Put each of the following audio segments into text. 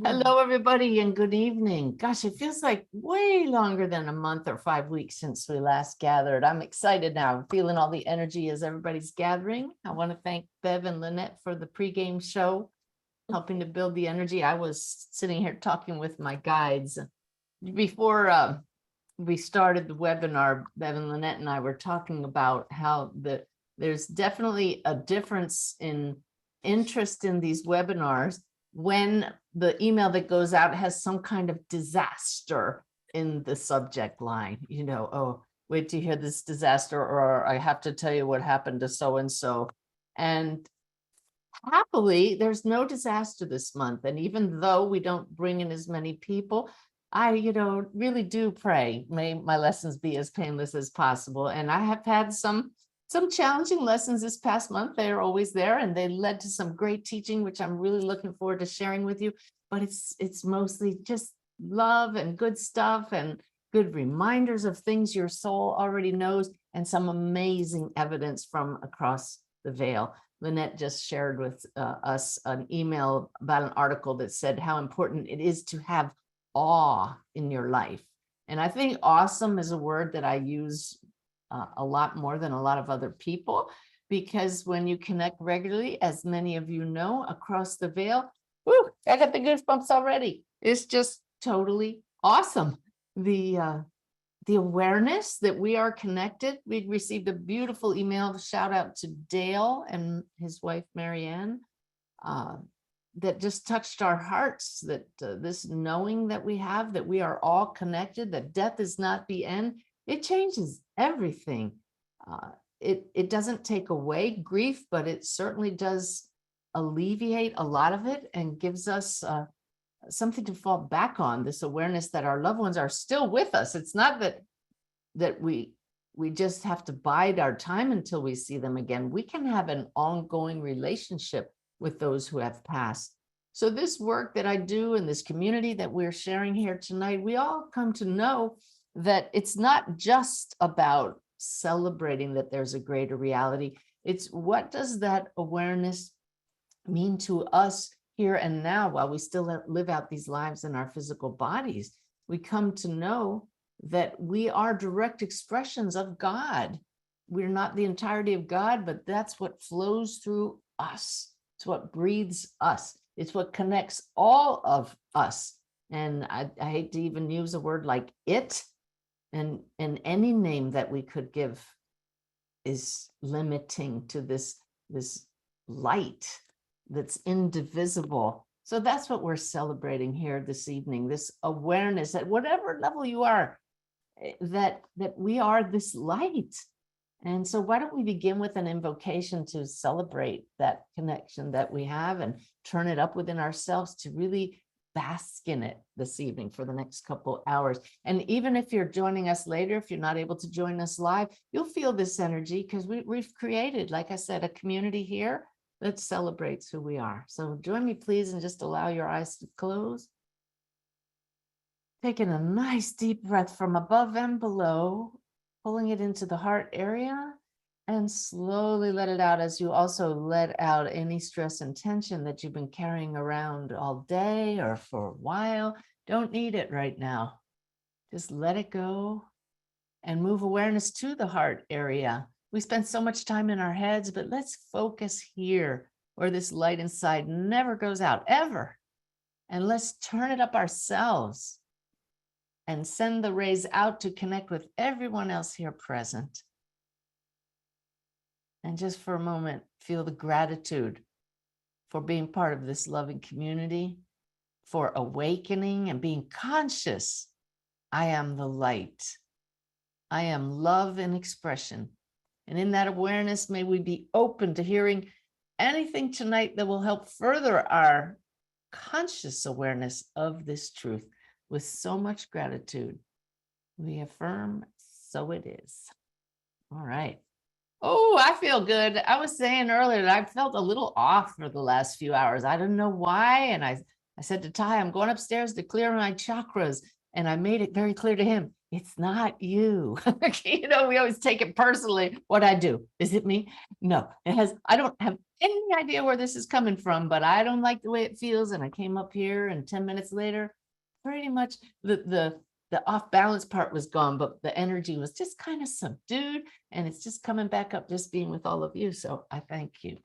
Hello, everybody, and good evening. Gosh, it feels like way longer than a month or 5 weeks since we last gathered. I'm excited now. I'm feeling all the energy as everybody's gathering. I want to thank Bev and Lynette for the pregame show, helping to build the energy. I was sitting here talking with my guides before we started the webinar. Bev and Lynette and I were talking about how there's definitely a difference in interest in these webinars when the email that goes out has some kind of disaster in the subject line, oh, wait to hear this disaster, or I have to tell you what happened to so-and-so. And happily, there's no disaster this month. And even though we don't bring in as many people, I, really do pray, may my lessons be as painless as possible. And I have had some challenging lessons this past month. They are always there, and they led to some great teaching, which I'm really looking forward to sharing with you. But it's mostly just love and good stuff and good reminders of things your soul already knows, and some amazing evidence from across the veil. Lynette just shared with us an email about an article that said how important it is to have awe in your life. And I think awesome is a word that I use a lot more than a lot of other people, because when you connect regularly, as many of you know, across the veil, whoo, I got the goosebumps already. It's just totally awesome. The awareness that we are connected. We received a beautiful email, shout out to Dale and his wife, Marianne, that just touched our hearts, that this knowing that we have, that we are all connected, that death is not the end. It changes everything. It doesn't take away grief, but it certainly does alleviate a lot of it and gives us something to fall back on, this awareness that our loved ones are still with us. It's not that we just have to bide our time until we see them again. We can have an ongoing relationship with those who have passed. So this work that I do in this community that we're sharing here tonight, we all come to know that it's not just about celebrating that there's a greater reality. It's what does that awareness mean to us here and now while we still live out these lives in our physical bodies. We come to know that we are direct expressions of God. We're not the entirety of God, but that's what flows through us. It's what breathes us. It's what connects all of us. And I hate to even use a word like it, and any name that we could give is limiting to this light that's indivisible. So that's what we're celebrating here this evening, this awareness at whatever level you are, that we are this light. And so why don't we begin with an invocation to celebrate that connection that we have and turn it up within ourselves to really bask in it this evening for the next couple hours. And even if you're joining us later, if you're not able to join us live, you'll feel this energy, because we've created, like I said, a community here that celebrates who we are. So join me, please, and just allow your eyes to close. Taking a nice deep breath from above and below, pulling it into the heart area, and slowly let it out as you also let out any stress and tension that you've been carrying around all day or for a while. Don't need it right now. Just let it go and move awareness to the heart area. We spend so much time in our heads, but let's focus here where this light inside never goes out, ever. And let's turn it up ourselves and send the rays out to connect with everyone else here present. And just for a moment, feel the gratitude for being part of this loving community, for awakening and being conscious. I am the light. I am love in expression. And in that awareness, may we be open to hearing anything tonight that will help further our conscious awareness of this truth. With so much gratitude, we affirm, so it is. All right. Oh, I feel good. I was saying earlier that I felt a little off for the last few hours. I don't know why. And I said to Ty, I'm going upstairs to clear my chakras. And I made it very clear to him, it's not you. You know, we always take it personally. What I do, is it me? No, I don't have any idea where this is coming from, but I don't like the way it feels. And I came up here and 10 minutes later, pretty much the off balance part was gone, but the energy was just kind of subdued, and it's just coming back up just being with all of you. So I thank you.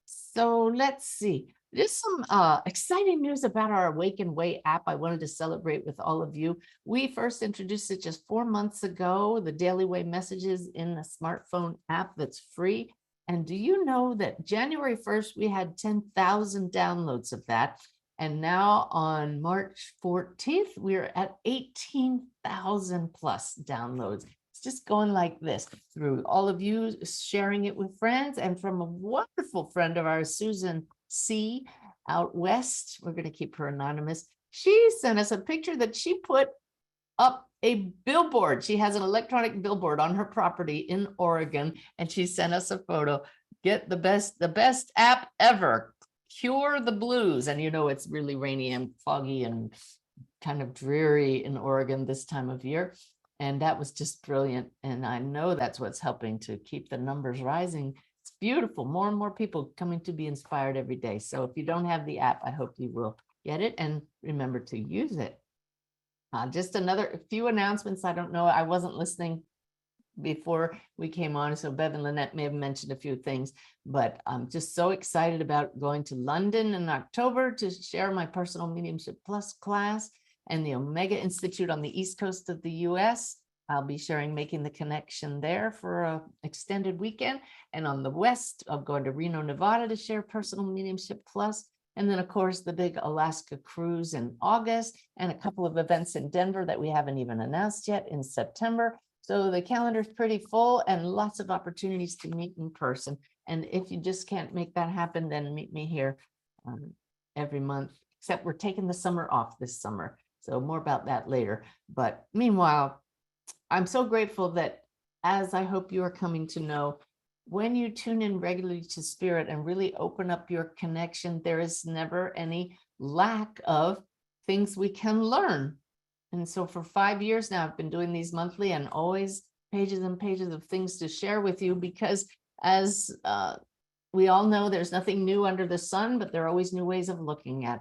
So let's see. There's some exciting news about our Awake and Way app I wanted to celebrate with all of you. We first introduced it just 4 months ago, the Daily Way messages in the smartphone app that's free. And do you know that January 1st, we had 10,000 downloads of that. And now on March 14th, we're at 18,000 plus downloads. It's just going like this through all of you sharing it with friends, and from a wonderful friend of ours, Susan C. out west. We're going to keep her anonymous. She sent us a picture that she put up a billboard. She has an electronic billboard on her property in Oregon, and she sent us a photo. Get the best app ever. Cure the blues. And you know, it's really rainy and foggy and kind of dreary in Oregon this time of year. And that was just brilliant. And I know that's what's helping to keep the numbers rising. It's beautiful. More and more people coming to be inspired every day. So if you don't have the app, I hope you will get it and remember to use it. Just a few announcements. I don't know. I wasn't listening before we came on, so Bev and Lynette may have mentioned a few things, but I'm just so excited about going to London in October to share my Personal Mediumship Plus class and the Omega Institute on the East Coast of the US. I'll be sharing Making the Connection there for an extended weekend. And on the West, I'm going to Reno, Nevada to share Personal Mediumship Plus. And then, of course, the big Alaska cruise in August, and a couple of events in Denver that we haven't even announced yet in September. So the calendar is pretty full and lots of opportunities to meet in person. And if you just can't make that happen, then meet me here every month, except we're taking the summer off this summer. So more about that later. But meanwhile, I'm so grateful that, as I hope you are coming to know, when you tune in regularly to Spirit and really open up your connection, there is never any lack of things we can learn. And so for 5 years now, I've been doing these monthly, and always pages and pages of things to share with you, because as we all know, there's nothing new under the sun, but there are always new ways of looking at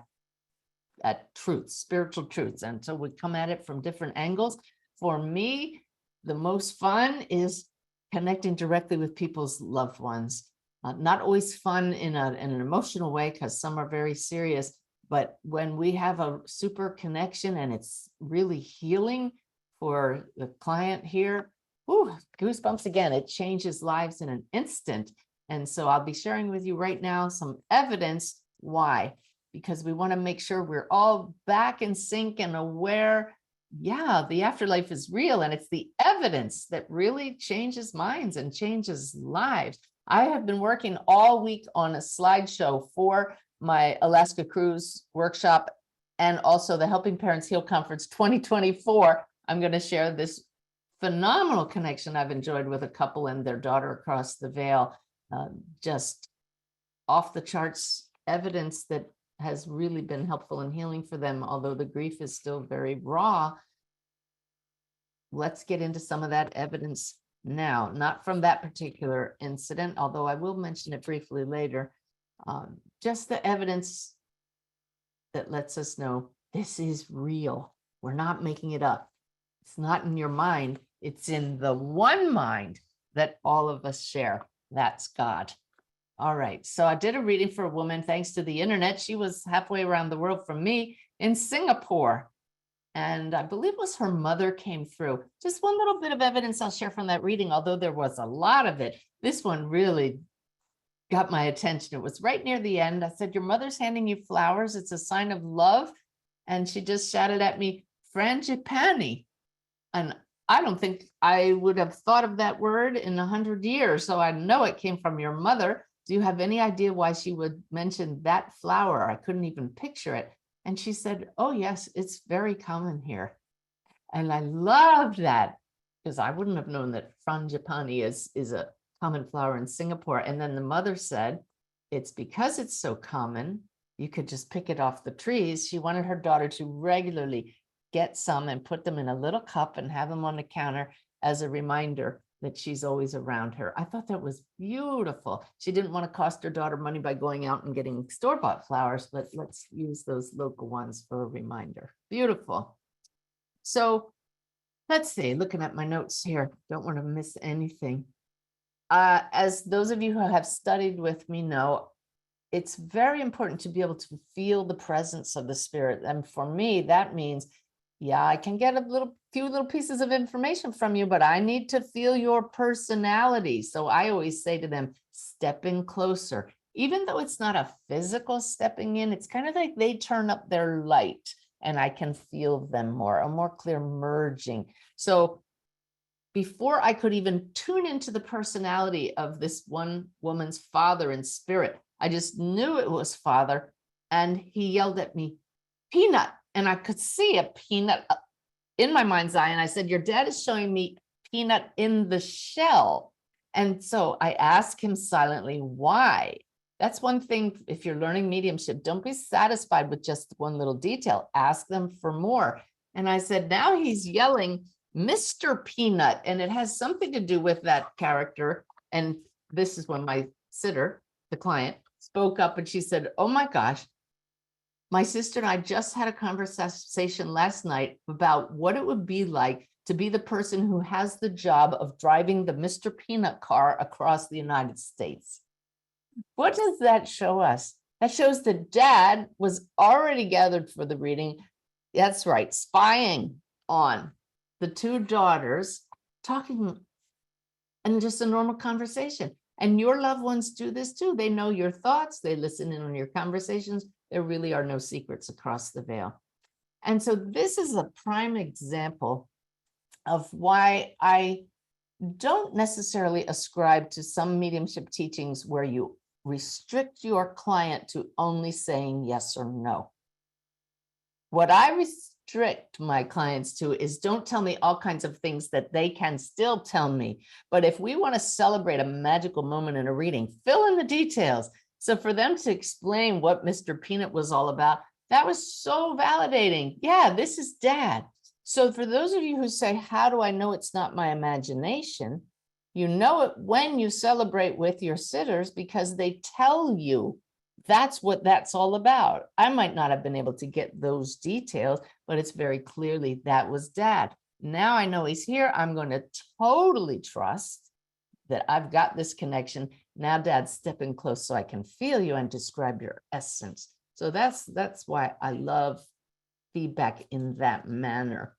truths, spiritual truths. And so we come at it from different angles. For me, the most fun is connecting directly with people's loved ones. Not always fun in an emotional way, because some are very serious. But when we have a super connection and it's really healing for the client here, ooh, goosebumps again. It changes lives in an instant. And so I'll be sharing with you right now some evidence why, because we want to make sure we're all back in sync and aware. Yeah, the afterlife is real, and it's the evidence that really changes minds and changes lives. I have been working all week on a slideshow for my Alaska Cruise workshop and also the Helping Parents Heal Conference 2024. I'm going to share this phenomenal connection I've enjoyed with a couple and their daughter across the veil. Just off the charts evidence that has really been helpful in healing for them, although the grief is still very raw. Let's get into some of that evidence now, not from that particular incident, although I will mention it briefly later. Just the evidence that lets us know this is real. We're not making it up. It's not in your mind. It's in the one mind that all of us share. That's God. All right. So I did a reading for a woman, thanks to the internet. She was halfway around the world from me in Singapore. And I believe it was her mother came through. Just one little bit of evidence I'll share from that reading, although there was a lot of it. This one really got my attention. It was right near the end. I said, your mother's handing you flowers. It's a sign of love. And she just shouted at me, frangipani. And I don't think I would have thought of that word in 100 years. So I know it came from your mother. Do you have any idea why she would mention that flower? I couldn't even picture it. And she said, oh, yes, it's very common here. And I loved that, because I wouldn't have known that frangipani is a common flower in Singapore. And then the mother said, it's because it's so common, you could just pick it off the trees. She wanted her daughter to regularly get some and put them in a little cup and have them on the counter as a reminder that she's always around her. I thought that was beautiful. She didn't want to cost her daughter money by going out and getting store-bought flowers, but let's use those local ones for a reminder. Beautiful. So let's see, looking at my notes here, don't want to miss anything. As those of you who have studied with me know, it's very important to be able to feel the presence of the spirit. And for me, that means, yeah, I can get few little pieces of information from you, but I need to feel your personality. So I always say to them, step in closer. Even though it's not a physical stepping in, it's kind of like they turn up their light and I can feel them more, a more clear merging. So before I could even tune into the personality of this one woman's father in spirit, I just knew it was father. And he yelled at me, peanut. And I could see a peanut in my mind's eye. And I said, your dad is showing me peanut in the shell. And so I asked him silently, why? That's one thing. If you're learning mediumship, don't be satisfied with just one little detail. Ask them for more. And I said, now he's yelling, Mr. Peanut. And it has something to do with that character. And this is when my sitter, the client, spoke up and she said, oh my gosh, my sister and I just had a conversation last night about what it would be like to be the person who has the job of driving the Mr. Peanut car across the United States. What does that show us? That shows that dad was already gathered for the reading. That's right, spying on the two daughters, talking in just a normal conversation. And your loved ones do this too. They know your thoughts. They listen in on your conversations. There really are no secrets across the veil. And so this is a prime example of why I don't necessarily ascribe to some mediumship teachings where you restrict your client to only saying yes or no. What I restrict my clients to is don't tell me all kinds of things that they can still tell me. But if we want to celebrate a magical moment in a reading, fill in the details. So for them to explain what Mr. Peanut was all about, that was so validating. Yeah, this is dad. So for those of you who say, how do I know it's not my imagination? You know it when you celebrate with your sitters because they tell you that's what that's all about. I might not have been able to get those details, but it's very clearly that was dad. Now I know he's here. I'm going to totally trust that I've got this connection. Now dad's stepping close so I can feel you and describe your essence. So that's why I love feedback in that manner.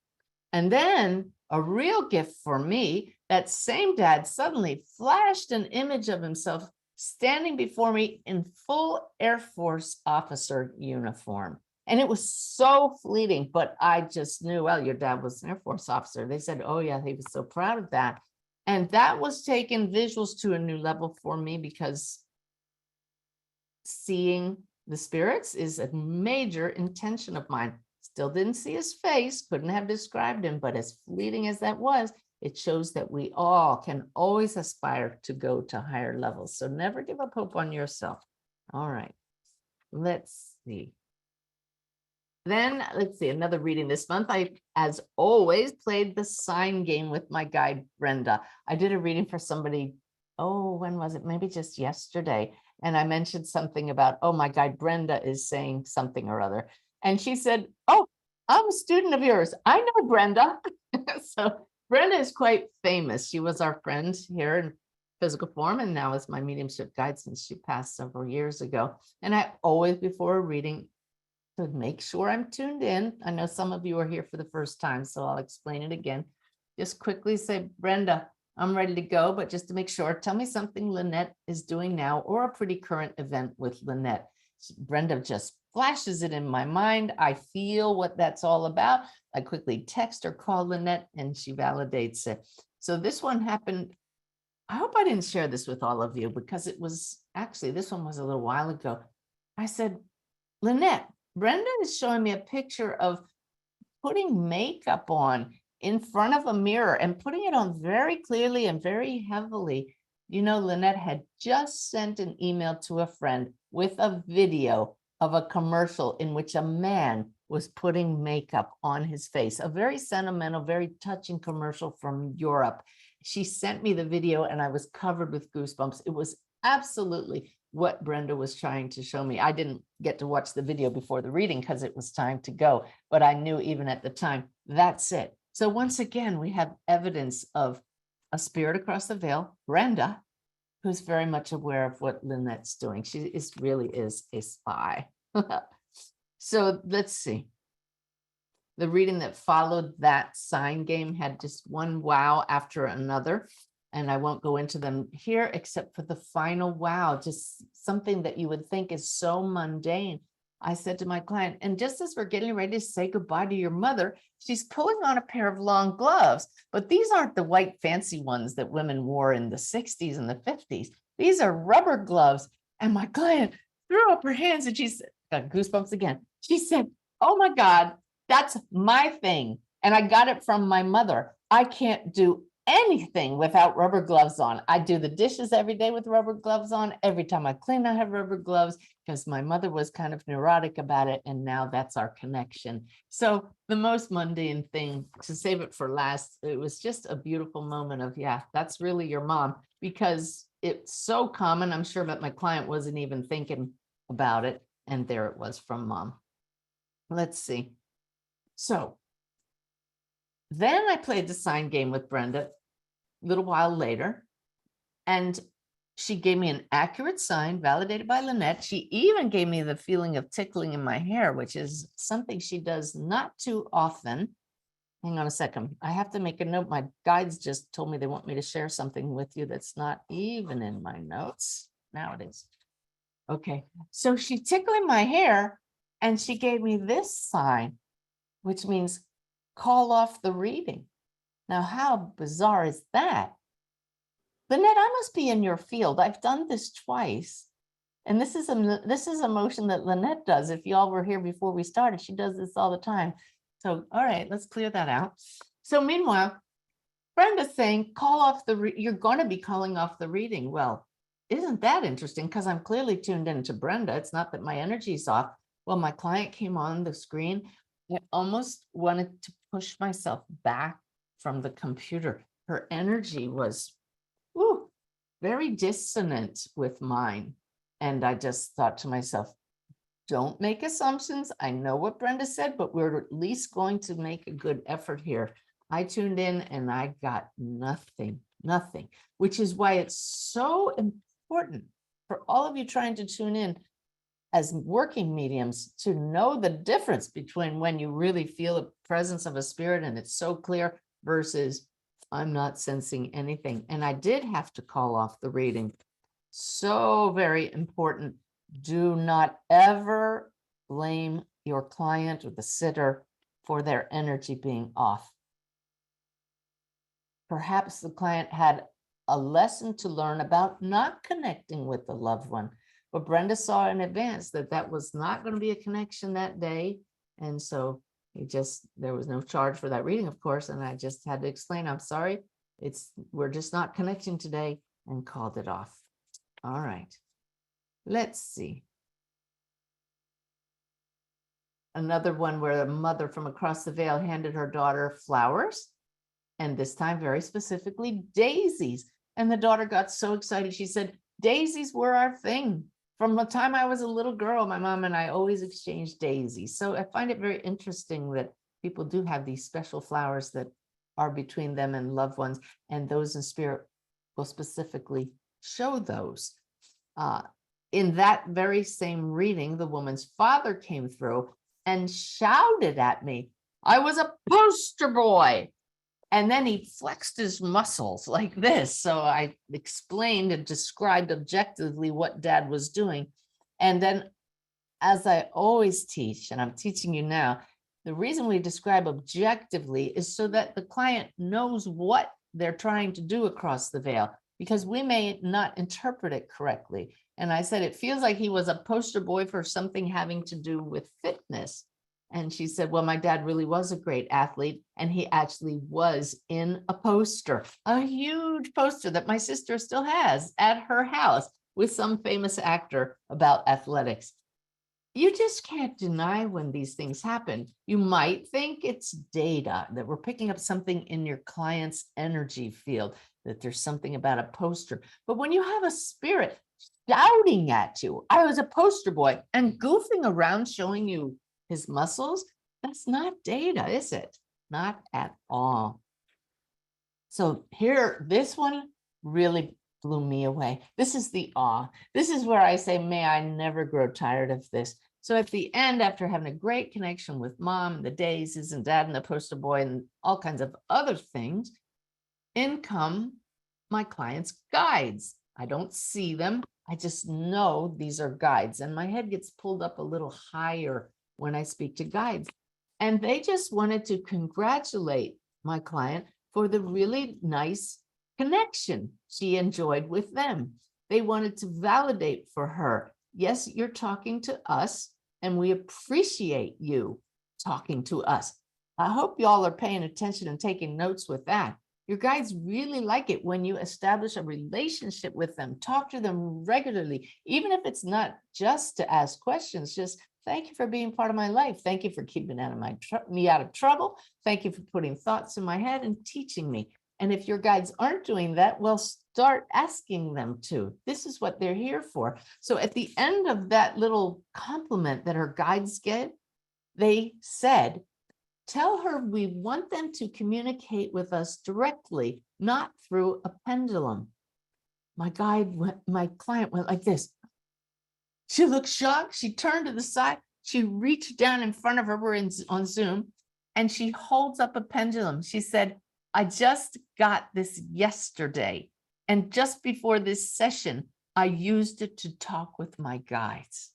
And then a real gift for me, that same dad suddenly flashed an image of himself standing before me in full Air Force officer uniform. And it was so fleeting, but I just knew, well, your dad was an Air Force officer. They said, oh yeah, he was so proud of that. And that was taking visuals to a new level for me because seeing the spirits is a major intention of mine. Still didn't see his face, couldn't have described him, but as fleeting as that was, it shows that we all can always aspire to go to higher levels. So never give up hope on yourself. All right, let's see. Then let's see, another reading this month. I, as always, played the sign game with my guide, Brenda. I did a reading for somebody, oh, when was it? Maybe just yesterday. And I mentioned something about, oh, my guide, Brenda is saying something or other. And she said, oh, I'm a student of yours. I know Brenda. So Brenda is quite famous. She was our friend here in physical form and now is my mediumship guide since she passed several years ago. And I always, before a reading, to make sure I'm tuned in. I know some of you are here for the first time, so I'll explain it again. Just quickly say, Brenda, I'm ready to go, but just to make sure, tell me something Lynette is doing now or a pretty current event with Lynette. Brenda just flashes it in my mind. I feel what that's all about. I quickly text or call Lynette and she validates it. So this one happened. I hope I didn't share this with all of you because it was actually, this one was a little while ago. I said, Lynette, Brenda is showing me a picture of putting makeup on in front of a mirror and putting it on very clearly and very heavily. You know, Lynette had just sent an email to a friend with a video of a commercial in which a man was putting makeup on his face, a very sentimental, very touching commercial from Europe. She sent me the video and I was covered with goosebumps. It was absolutely what Brenda was trying to show me. I didn't get to watch the video before the reading because it was time to go, but I knew even at the time, that's it. So once again, we have evidence of a spirit across the veil, Brenda, who's very much aware of what Lynette's doing. She really is a spy. So let's see. The reading that followed that sign game had just one wow after another. And I won't go into them here except for the final wow, just something that you would think is so mundane. I said to my client, and just as we're getting ready to say goodbye to your mother, she's pulling on a pair of long gloves, but these aren't the white fancy ones that women wore in the 60s and the 50s. These are rubber gloves. And my client threw up her hands and she said, got goosebumps again. She said, oh my God, that's my thing. And I got it from my mother. I can't do anything without rubber gloves on. I do the dishes every day with rubber gloves on. Every time I clean, I have rubber gloves because my mother was kind of neurotic about it. And now that's our connection. So the most mundane thing, to save it for last, it was just a beautiful moment of, yeah, that's really your mom, because it's so common. I'm sure that my client wasn't even thinking about it. And there it was from mom. Let's see. So then I played the sign game with Brenda a little while later, and she gave me an accurate sign validated by Lynette. She even gave me the feeling of tickling in my hair, which is something she does not too often. Hang on a second. I have to make a note. My guides just told me they want me to share something with you that's not even in my notes. Now it is. Okay, so she tickled my hair and she gave me this sign, which means call off the reading. Now, how bizarre is that? Lynette, I must be in your field. I've done this twice. And this is a motion that Lynette does. If y'all were here before we started, she does this all the time. So, all right, let's clear that out. So meanwhile, Brenda's saying, call off you're going to be calling off the reading. Well, isn't that interesting? Because I'm clearly tuned into Brenda. It's not that my energy's off. Well, my client came on the screen. I almost wanted to push myself back from the computer. Her energy was very dissonant with mine. And I just thought to myself, don't make assumptions. I know what Brenda said, but we're at least going to make a good effort here. I tuned in and I got nothing, which is why it's so important for all of you trying to tune in as working mediums to know the difference between when you really feel the presence of a spirit and it's so clear versus I'm not sensing anything. And I did have to call off the reading. So very important. Do not ever blame your client or the sitter for their energy being off. Perhaps the client had a lesson to learn about not connecting with the loved one. But Brenda saw in advance that that was not going to be a connection that day. And so there was no charge for that reading, of course. And I just had to explain, I'm sorry, we're just not connecting today, and called it off. All right, let's see. Another one where a mother from across the veil handed her daughter flowers, and this time very specifically daisies. And the daughter got so excited. She said, daisies were our thing. From the time I was a little girl, my mom and I always exchanged daisies. So I find it very interesting that people do have these special flowers that are between them and loved ones, and those in spirit will specifically show those. In that very same reading, the woman's father came through and shouted at me, I was a poster boy. And then he flexed his muscles like this. So I explained and described objectively what Dad was doing. And then, as I always teach, and I'm teaching you now, the reason we describe objectively is so that the client knows what they're trying to do across the veil, because we may not interpret it correctly. And I said, it feels like he was a poster boy for something having to do with fitness. And she said, well, my dad really was a great athlete, and he actually was in a poster, a huge poster that my sister still has at her house with some famous actor about athletics. you just can't deny when these things happen. You might think it's data, that we're picking up something in your client's energy field, that there's something about a poster. But when you have a spirit shouting at you, I was a poster boy, and goofing around showing you his muscles, that's not data, is it? Not at all. So here, this one really blew me away. This is the awe. This is where I say, may I never grow tired of this. So at the end, after having a great connection with mom, the daisies, and dad, and the poster boy, and all kinds of other things, in come my clients' guides. I don't see them. I just know these are guides. And my head gets pulled up a little higher when I speak to guides. And they just wanted to congratulate my client for the really nice connection she enjoyed with them. They wanted to validate for her, yes, you're talking to us, and we appreciate you talking to us. I hope y'all are paying attention and taking notes with that. Your guides really like it when you establish a relationship with them, talk to them regularly, even if it's not just to ask questions, just thank you for being part of my life. Thank you for keeping me out of trouble. Thank you for putting thoughts in my head and teaching me. And if your guides aren't doing that, well, start asking them to. This is what they're here for. So at the end of that little compliment that her guides get, they said, tell her we want them to communicate with us directly, not through a pendulum. My client went like this. She looked shocked. She turned to the side. She reached down in front of her. We're on Zoom, and she holds up a pendulum. She said, I just got this yesterday. And just before this session, I used it to talk with my guides.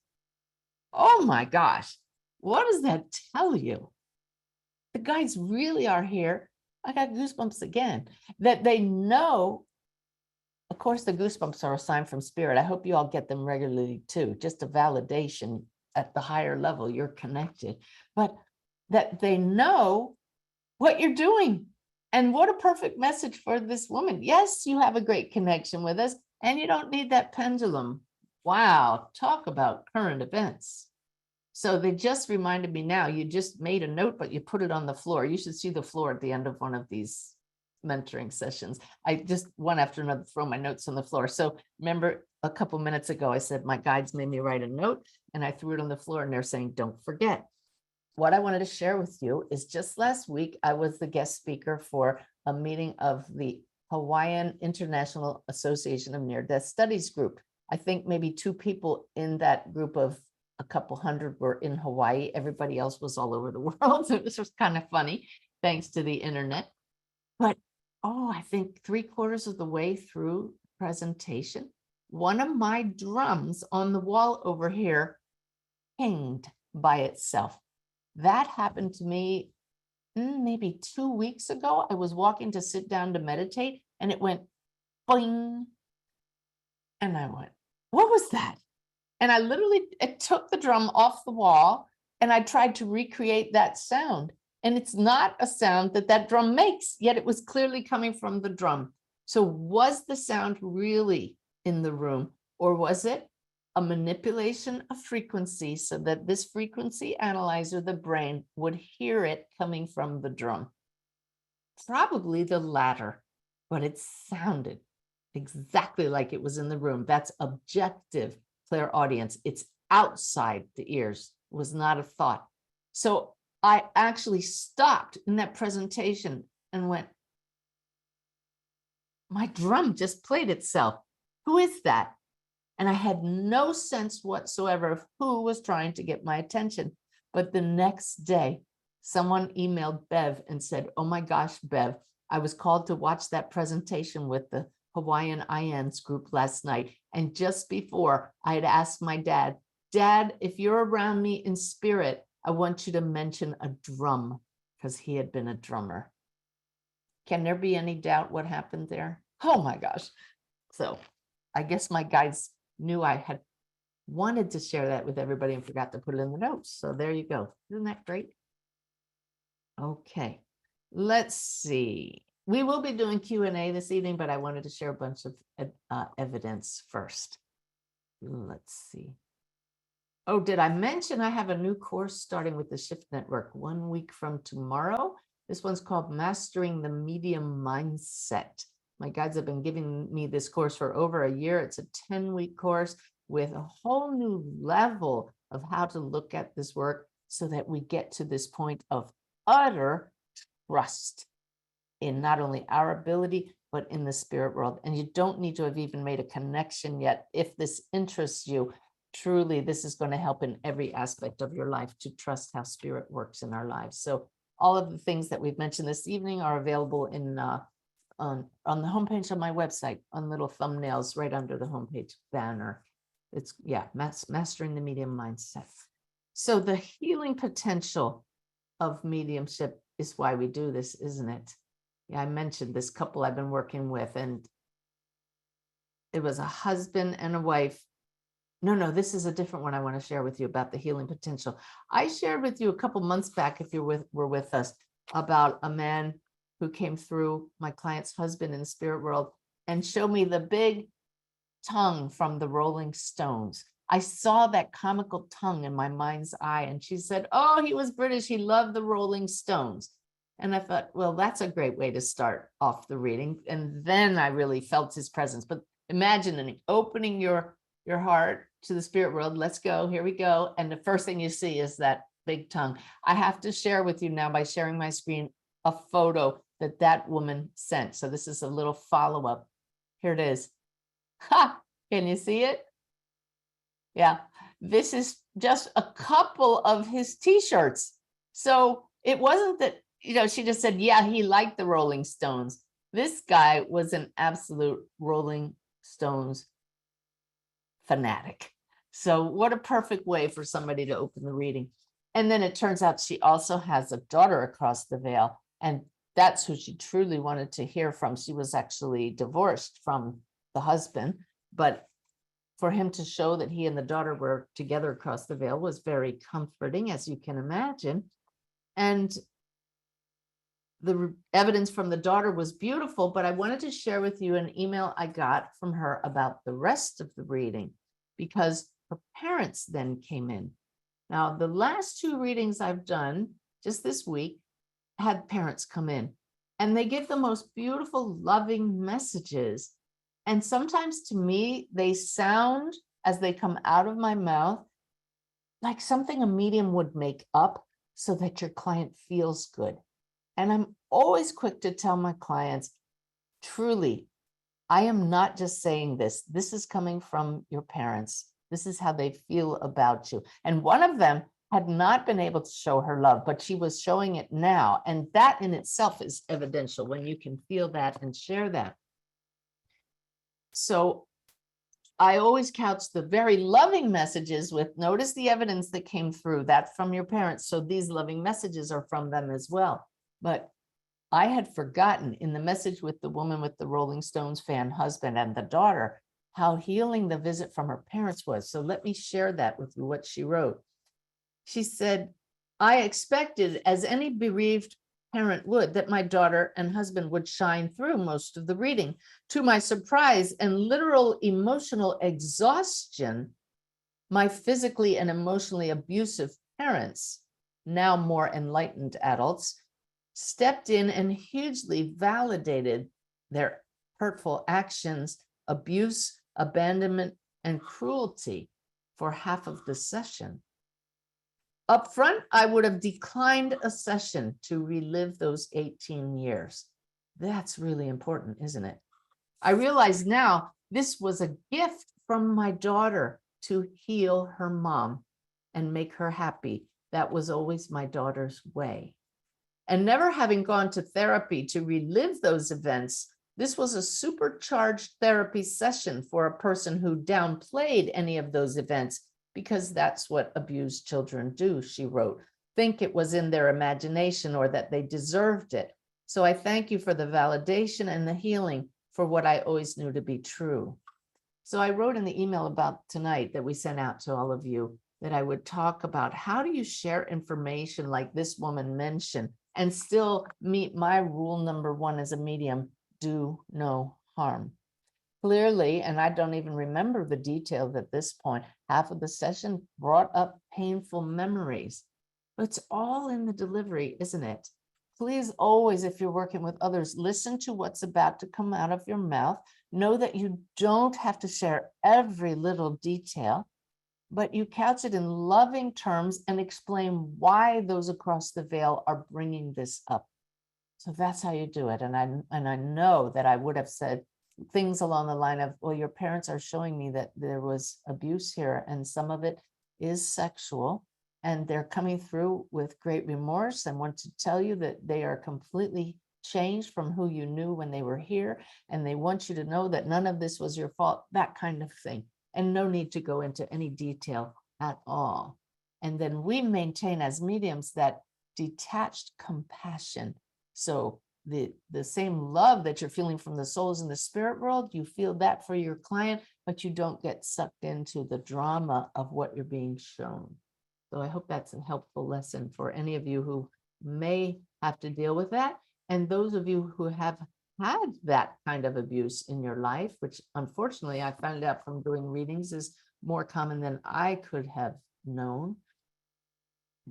Oh my gosh. What does that tell you? The guides really are here. I got goosebumps again, that they know. Of course, the goosebumps are a sign from spirit. I hope you all get them regularly too, just a validation at the higher level, you're connected, but that they know what you're doing. And what a perfect message for this woman. Yes, you have a great connection with us, and you don't need that pendulum. Wow, talk about current events. So they just reminded me now, you just made a note, but you put it on the floor. You should see the floor at the end of one of these mentoring sessions. I just one after another throw my notes on the floor. So remember a couple minutes ago, I said my guides made me write a note, and I threw it on the floor, and they're saying, don't forget. What I wanted to share with you is just last week, I was the guest speaker for a meeting of the Hawaiian International Association of Near-Death Studies group. I think maybe 2 people in that group of a couple hundred were in Hawaii. Everybody else was all over the world. So this was kind of funny, thanks to the internet. But, I think 3/4 of the way through the presentation, one of my drums on the wall over here pinged by itself. That happened to me maybe 2 weeks ago. I was walking to sit down to meditate, and it went boing. And I went, what was that? And I literally took the drum off the wall, and I tried to recreate that sound. And it's not a sound that drum makes, yet it was clearly coming from the drum. So was the sound really in the room, or was it a manipulation of frequency so that this frequency analyzer, the brain, would hear it coming from the drum? Probably the latter, but it sounded exactly like it was in the room. That's objective clairaudience. It's outside the ears. It was not a thought. So I actually stopped in that presentation and went, my drum just played itself. Who is that? And I had no sense whatsoever of who was trying to get my attention. But the next day, someone emailed Bev and said, oh my gosh, Bev, I was called to watch that presentation with the Hawaiian IANS group last night. And just before, I had asked my dad, Dad, if you're around me in spirit, I want you to mention a drum, because he had been a drummer. Can there be any doubt what happened there? Oh my gosh. So I guess my guides knew I had wanted to share that with everybody and forgot to put it in the notes. So there you go. Isn't that great? Okay, let's see. We will be doing Q&A this evening, but I wanted to share a bunch of evidence first. Let's see. Oh, did I mention I have a new course starting with the Shift Network 1 week from tomorrow? This one's called Mastering the Medium Mindset. My guides have been giving me this course for over a year. It's a 10-week course with a whole new level of how to look at this work so that we get to this point of utter trust in not only our ability, but in the spirit world. And you don't need to have even made a connection yet. If this interests you, truly, this is going to help in every aspect of your life to trust how spirit works in our lives. So all of the things that we've mentioned this evening are available in on the homepage of my website on little thumbnails right under the homepage banner. It's Mastering the Medium Mindset. So the healing potential of mediumship is why we do this, isn't it? Yeah, I mentioned this couple I've been working with, and it was a husband and a wife. No, this is a different one I want to share with you about the healing potential. I shared with you a couple months back, if you were with us, about a man who came through, my client's husband in the spirit world, and showed me the big tongue from the Rolling Stones. I saw that comical tongue in my mind's eye, and she said, oh, he was British. He loved the Rolling Stones. And I thought, well, that's a great way to start off the reading. And then I really felt his presence. But imagine opening your heart to the spirit world. Let's go. Here we go. And the first thing you see is that big tongue. I have to share with you now, by sharing my screen, a photo that woman sent. So this is a little follow-up. Here it is. Ha! Can you see it? Yeah. This is just a couple of his t-shirts. So it wasn't that, she just said, yeah, he liked the Rolling Stones. This guy was an absolute Rolling Stones fanatic. So what a perfect way for somebody to open the reading. And then it turns out she also has a daughter across the veil, and that's who she truly wanted to hear from. She was actually divorced from the husband, but for him to show that he and the daughter were together across the veil was very comforting, as you can imagine. And the evidence from the daughter was beautiful, but I wanted to share with you an email I got from her about the rest of the reading, because her parents then came in. Now, the last two readings I've done just this week had parents come in, and they give the most beautiful, loving messages. And sometimes to me, they sound, as they come out of my mouth, like something a medium would make up so that your client feels good. And I'm always quick to tell my clients, truly, I am not just saying this. This is coming from your parents. This is how they feel about you. And one of them had not been able to show her love, but she was showing it now. And that in itself is evidential when you can feel that and share that. So I always couch the very loving messages with, notice the evidence that came through, that from your parents. So these loving messages are from them as well. But I had forgotten in the message with the woman with the Rolling Stones fan husband and the daughter, how healing the visit from her parents was. So let me share that with you, what she wrote. She said, I expected, as any bereaved parent would, that my daughter and husband would shine through most of the reading. To my surprise and literal emotional exhaustion, my physically and emotionally abusive parents, now more enlightened adults, stepped in and hugely validated their hurtful actions, abuse, abandonment, and cruelty for half of the session. Up front, I would have declined a session to relive those 18 years. That's really important, isn't it? I realize now this was a gift from my daughter to heal her mom and make her happy. That was always my daughter's way. And never having gone to therapy to relive those events, this was a supercharged therapy session for a person who downplayed any of those events, because that's what abused children do, she wrote. Think it was in their imagination or that they deserved it. So I thank you for the validation and the healing for what I always knew to be true. So I wrote in the email about tonight that we sent out to all of you that I would talk about how do you share information like this woman mentioned and still meet my rule number one as a medium, do no harm. clearly, and I don't even remember the details at this point, half of the session brought up painful memories. But it's all in the delivery, isn't it? Please always, if you're working with others, listen to what's about to come out of your mouth. Know that you don't have to share every little detail, but you couch it in loving terms and explain why those across the veil are bringing this up. So that's how you do it. And I know that I would have said things along the line of, well, your parents are showing me that there was abuse here, and some of it is sexual, and they're coming through with great remorse and want to tell you that they are completely changed from who you knew when they were here, and they want you to know that none of this was your fault, that kind of thing. And no need to go into any detail at all. And then we maintain as mediums that detached compassion. So the same love that you're feeling from the souls in the spirit world, you feel that for your client, but you don't get sucked into the drama of what you're being shown. So I hope that's a helpful lesson for any of you who may have to deal with that. And those of you who have had that kind of abuse in your life, which unfortunately I found out from doing readings is more common than I could have known.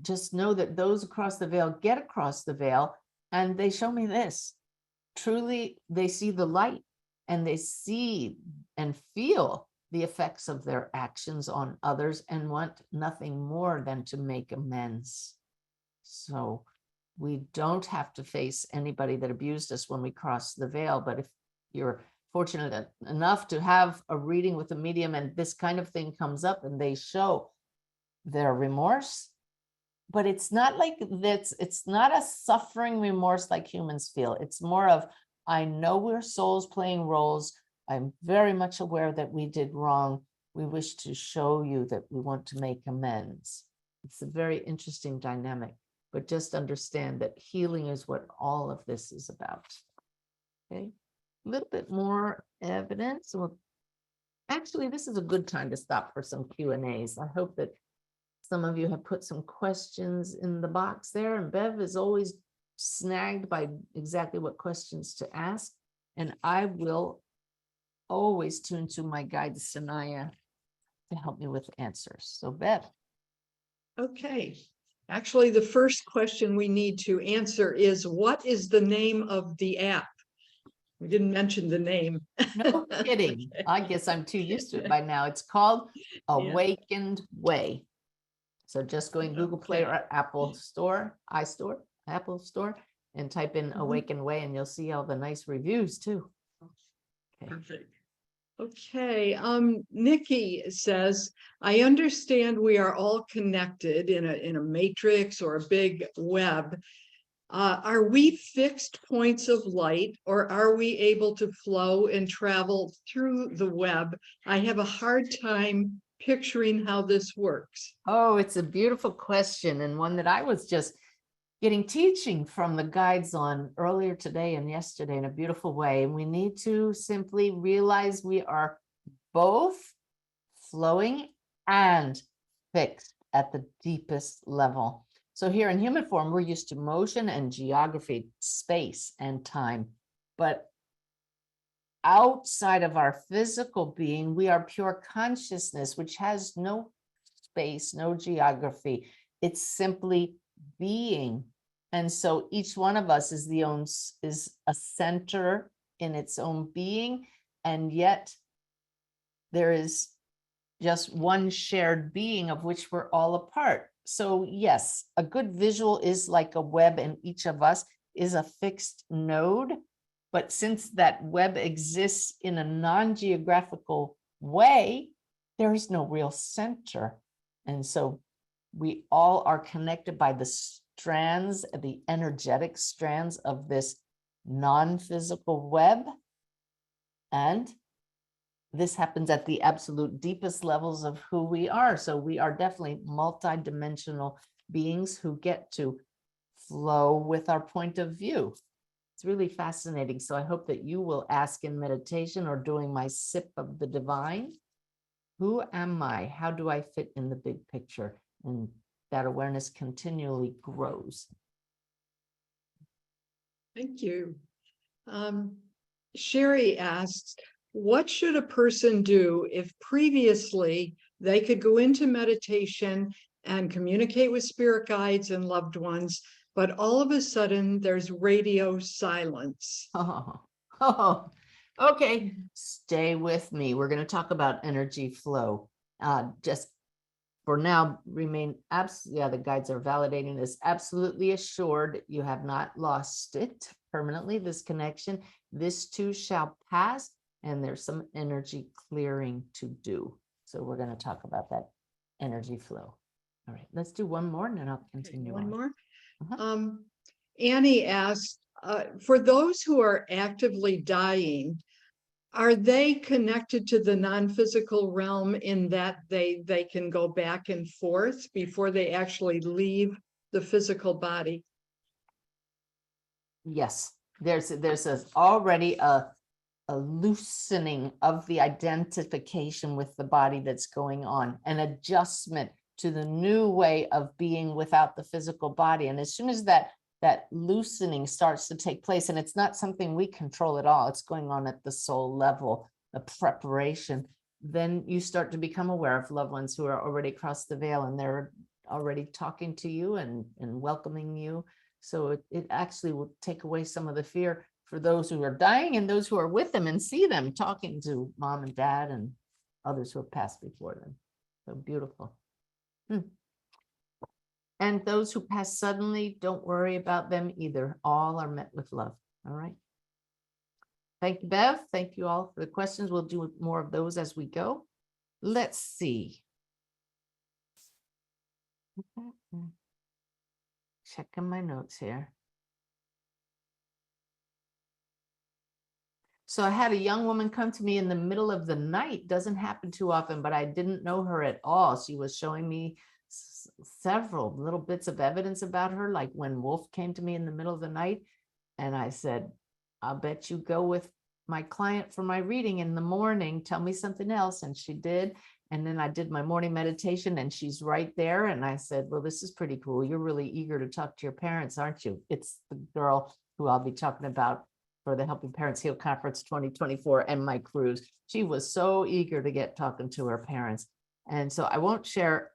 Just know that those across the veil get across the veil, and they show me this. Truly, they see the light, and they see and feel the effects of their actions on others and want nothing more than to make amends. So we don't have to face anybody that abused us when we cross the veil. But if you're fortunate enough to have a reading with a medium and this kind of thing comes up and they show their remorse, but it's not like that's, it's not a suffering remorse like humans feel. It's more of, I know we're souls playing roles. I'm very much aware that we did wrong. We wish to show you that we want to make amends. It's a very interesting dynamic, but just understand that healing is what all of this is about. Okay, a little bit more evidence. Well, actually, this is a good time to stop for some Q&As. I hope that some of you have put some questions in the box there, and Bev is always snagged by exactly what questions to ask. And I will always tune to my guide, Sanaya, to help me with answers. So Bev. Okay. Actually, the first question we need to answer is, what is the name of the app? We didn't mention the name. No kidding. I guess I'm too used to it by now. It's called Awakened Way. So just go in Google Play or Apple Store, iStore, Apple Store, and type in Awakened Way, and you'll see all the nice reviews too. Okay. Perfect. Okay. Nikki says, I understand we are all connected in a matrix or a big web. Are we fixed points of light, or are we able to flow and travel through the web? I have a hard time picturing how this works. Oh, it's a beautiful question, and one that I was just getting teaching from the guides on earlier today and yesterday in a beautiful way. And we need to simply realize we are both flowing and fixed at the deepest level. So here in human form, we're used to motion and geography, space and time. But outside of our physical being, we are pure consciousness, which has no space, no geography. It's simply being. And so each one of us is a center in its own being, and yet there is just one shared being of which we're all a part. So yes, a good visual is like a web, and each of us is a fixed node. But since that web exists in a non-geographical way, there is no real center. And so we all are connected by the strands, the energetic strands of this non-physical web. And this happens at the absolute deepest levels of who we are. So we are definitely multidimensional beings who get to flow with our point of view. It's really fascinating. So I hope that you will ask in meditation or doing my sip of the divine, who am I? How do I fit in the big picture? And that awareness continually grows. Thank you. Sherry asked, what should a person do if previously they could go into meditation and communicate with spirit guides and loved ones, but all of a sudden there's radio silence? Oh, okay. Stay with me. We're going to talk about energy flow. Just for now, remain absolutely, yeah, the guides are validating this, absolutely assured you have not lost it permanently, this connection. This too shall pass, and there's some energy clearing to do. So we're going to talk about that energy flow. All right, let's do one more and then I'll continue One on. more. Annie asked, for those who are actively dying, are they connected to the non-physical realm in that they can go back and forth before they actually leave the physical body? Yes, there's already a loosening of the identification with the body that's going on, an adjustment to the new way of being without the physical body. And as soon as that loosening starts to take place, and it's not something we control at all, it's going on at the soul level, the preparation, then you start to become aware of loved ones who are already across the veil and they're already talking to you and welcoming you. So it actually will take away some of the fear for those who are dying and those who are with them and see them talking to mom and dad and others who have passed before them. So beautiful. And those who pass suddenly, don't worry about them either. All are met with love. All right. Thank you, Bev. Thank you all for the questions. We'll do more of those as we go. Let's see. Checking my notes here. So I had a young woman come to me in the middle of the night. Doesn't happen too often, but I didn't know her at all. She was showing me several little bits of evidence about her, like when Wolf came to me in the middle of the night. And I said, I'll bet you go with my client for my reading in the morning. Tell me something else. And she did. And then I did my morning meditation and she's right there. And I said, well, this is pretty cool. You're really eager to talk to your parents, aren't you? It's the girl who I'll be talking about for the Helping Parents Heal Conference 2024 and my cruise. She was so eager to get talking to her parents. And so I won't share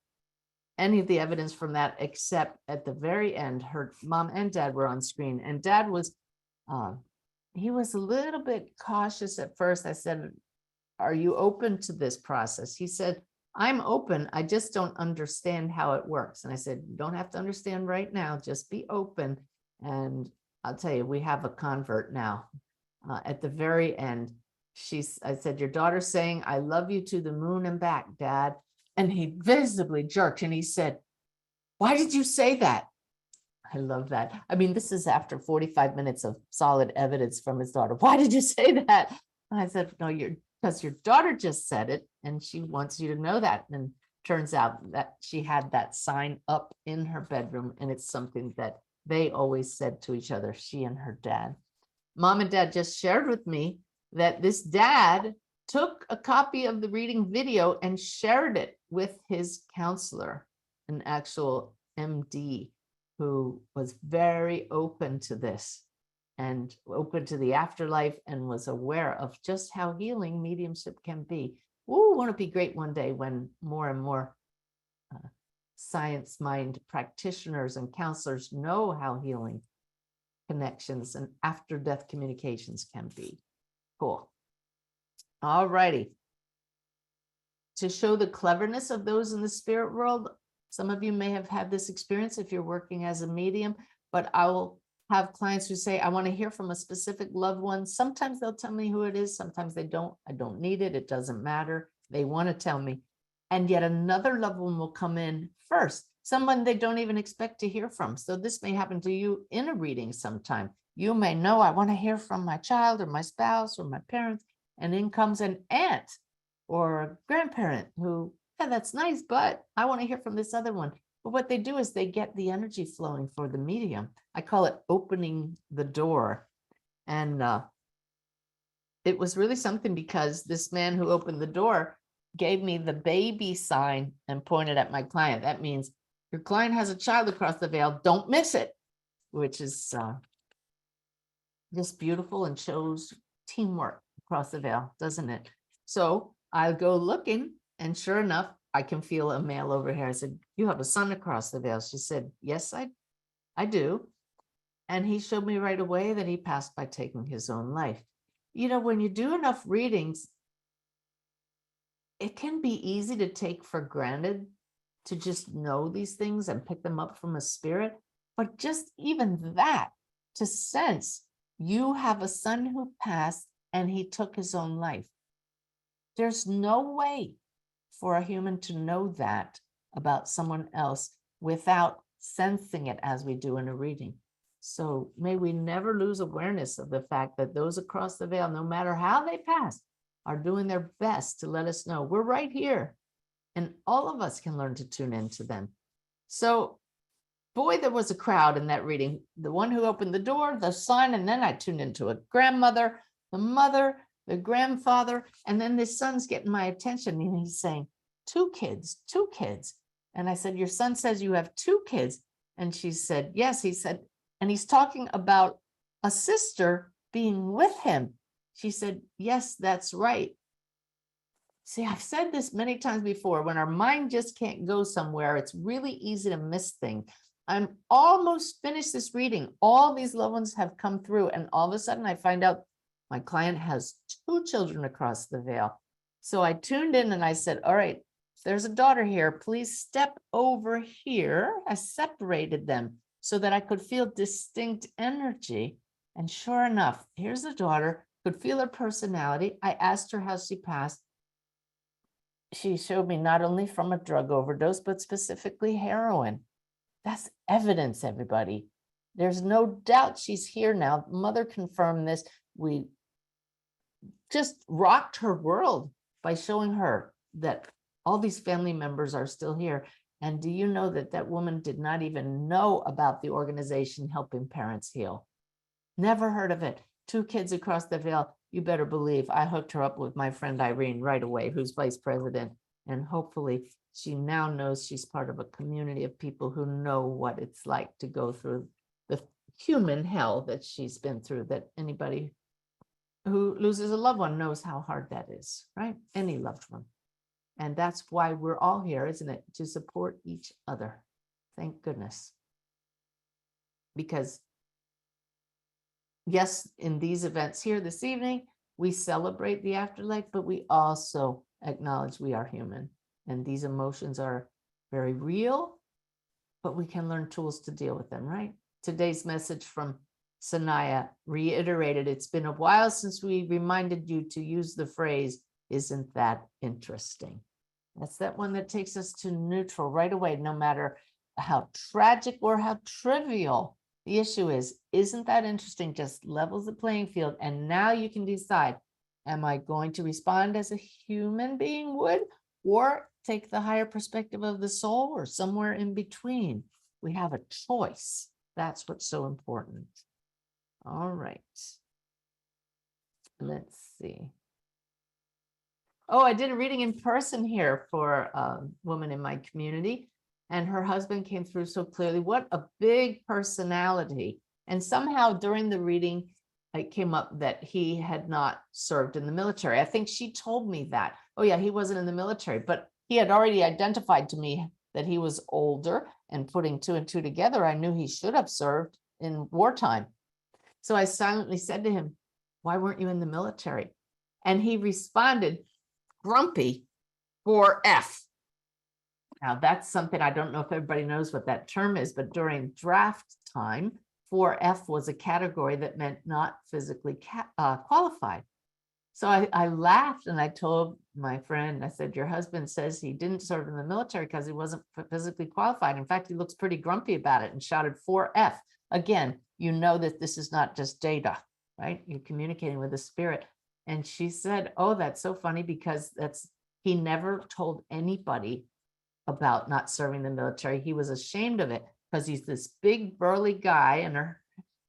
any of the evidence from that, except at the very end, her mom and dad were on screen, and dad was, he was a little bit cautious at first. I said, are you open to this process? He said, I'm open. I just don't understand how it works. And I said, you don't have to understand right now, just be open. And I'll tell you, we have a convert now. At the very end, I said, your daughter's saying, I love you to the moon and back, Dad. And he visibly jerked and he said, why did you say that? I love that. I mean, this is after 45 minutes of solid evidence from his daughter. Why did you say that? And I said, no, because your daughter just said it and she wants you to know that. And turns out that she had that sign up in her bedroom, and it's something that they always said to each other, she and her dad. Mom and dad just shared with me that this dad took a copy of the reading video and shared it with his counselor, an actual MD who was very open to this and open to the afterlife and was aware of just how healing mediumship can be. Ooh, won't it be great one day when more and more science mind practitioners and counselors know how healing connections and after death communications can be. Cool. All righty. To show the cleverness of those in the spirit world, some of you may have had this experience if you're working as a medium, but I will have clients who say, I want to hear from a specific loved one. Sometimes they'll tell me who it is. Sometimes they don't. I don't need it. It doesn't matter. They want to tell me. And yet another loved one will come in first, someone they don't even expect to hear from. So this may happen to you in a reading sometime. You may know, I want to hear from my child or my spouse or my parents. And in comes an aunt or a grandparent who, yeah, that's nice, but I want to hear from this other one. But what they do is they get the energy flowing for the medium. I call it opening the door. And it was really something because this man who opened the door gave me the baby sign and pointed at my client. That means your client has a child across the veil. Don't miss it, which is just beautiful and shows teamwork across the veil, doesn't it? So I go looking, and sure enough, I can feel a male over here. I said, you have a son across the veil. She said, yes, I do. And he showed me right away that he passed by taking his own life. You know, when you do enough readings, it can be easy to take for granted to just know these things and pick them up from a spirit. But just even that, to sense you have a son who passed and he took his own life. There's no way for a human to know that about someone else without sensing it as we do in a reading. So may we never lose awareness of the fact that those across the veil, no matter how they pass, are doing their best to let us know we're right here. And all of us can learn to tune into them. So, boy, there was a crowd in that reading. The one who opened the door, the son, and then I tuned into a grandmother, the mother, the grandfather, and then the son's getting my attention. And he's saying, 2 kids, 2 kids. And I said, your son says you have 2 kids. And she said, yes. He said, and he's talking about a sister being with him. She said, yes, that's right. See, I've said this many times before, when our mind just can't go somewhere, it's really easy to miss things. I'm almost finished this reading. All these loved ones have come through, and all of a sudden I find out my client has 2 children across the veil. So I tuned in and I said, all right, there's a daughter here. Please step over here. I separated them so that I could feel distinct energy. And sure enough, here's the daughter, could feel her personality. I asked her how she passed. She showed me not only from a drug overdose, but specifically heroin. That's evidence, everybody. There's no doubt she's here now. Mother confirmed this. We just rocked her world by showing her that all these family members are still here. And do you know that that woman did not even know about the organization Helping Parents Heal? Never heard of it. 2 kids across the veil. You better believe I hooked her up with my friend Irene right away, who's vice president. And hopefully she now knows she's part of a community of people who know what it's like to go through the human hell that she's been through, that anybody who loses a loved one knows how hard that is, right? Any loved one. And that's why we're all here, isn't it? To support each other. Thank goodness. Because yes, in these events here this evening, we celebrate the afterlife, but we also acknowledge we are human. And these emotions are very real, but we can learn tools to deal with them, right? Today's message from Sanaya reiterated, it's been a while since we reminded you to use the phrase, isn't that interesting? That's that one that takes us to neutral right away, no matter how tragic or how trivial the issue is. Isn't that interesting? Just levels the playing field. And now you can decide, am I going to respond as a human being would, or take the higher perspective of the soul, or somewhere in between? We have a choice. That's what's so important. All right. Let's see. Oh, I did a reading in person here for a woman in my community, and her husband came through so clearly. What a big personality. And somehow during the reading, it came up that he had not served in the military. I think she told me that. Oh yeah, he wasn't in the military, but he had already identified to me that he was older, and putting 2 and 2 together, I knew he should have served in wartime. So I silently said to him, why weren't you in the military? And he responded, grumpy, 4F. Now that's something, I don't know if everybody knows what that term is, but during draft time, 4F was a category that meant not physically qualified. So I laughed and I told my friend, I said, your husband says he didn't serve in the military because he wasn't physically qualified. In fact, he looks pretty grumpy about it, and shouted 4F. Again, you know that this is not just data, right? You're communicating with the spirit. And she said, oh, that's so funny, because he never told anybody about not serving the military. He was ashamed of it because he's this big burly guy, and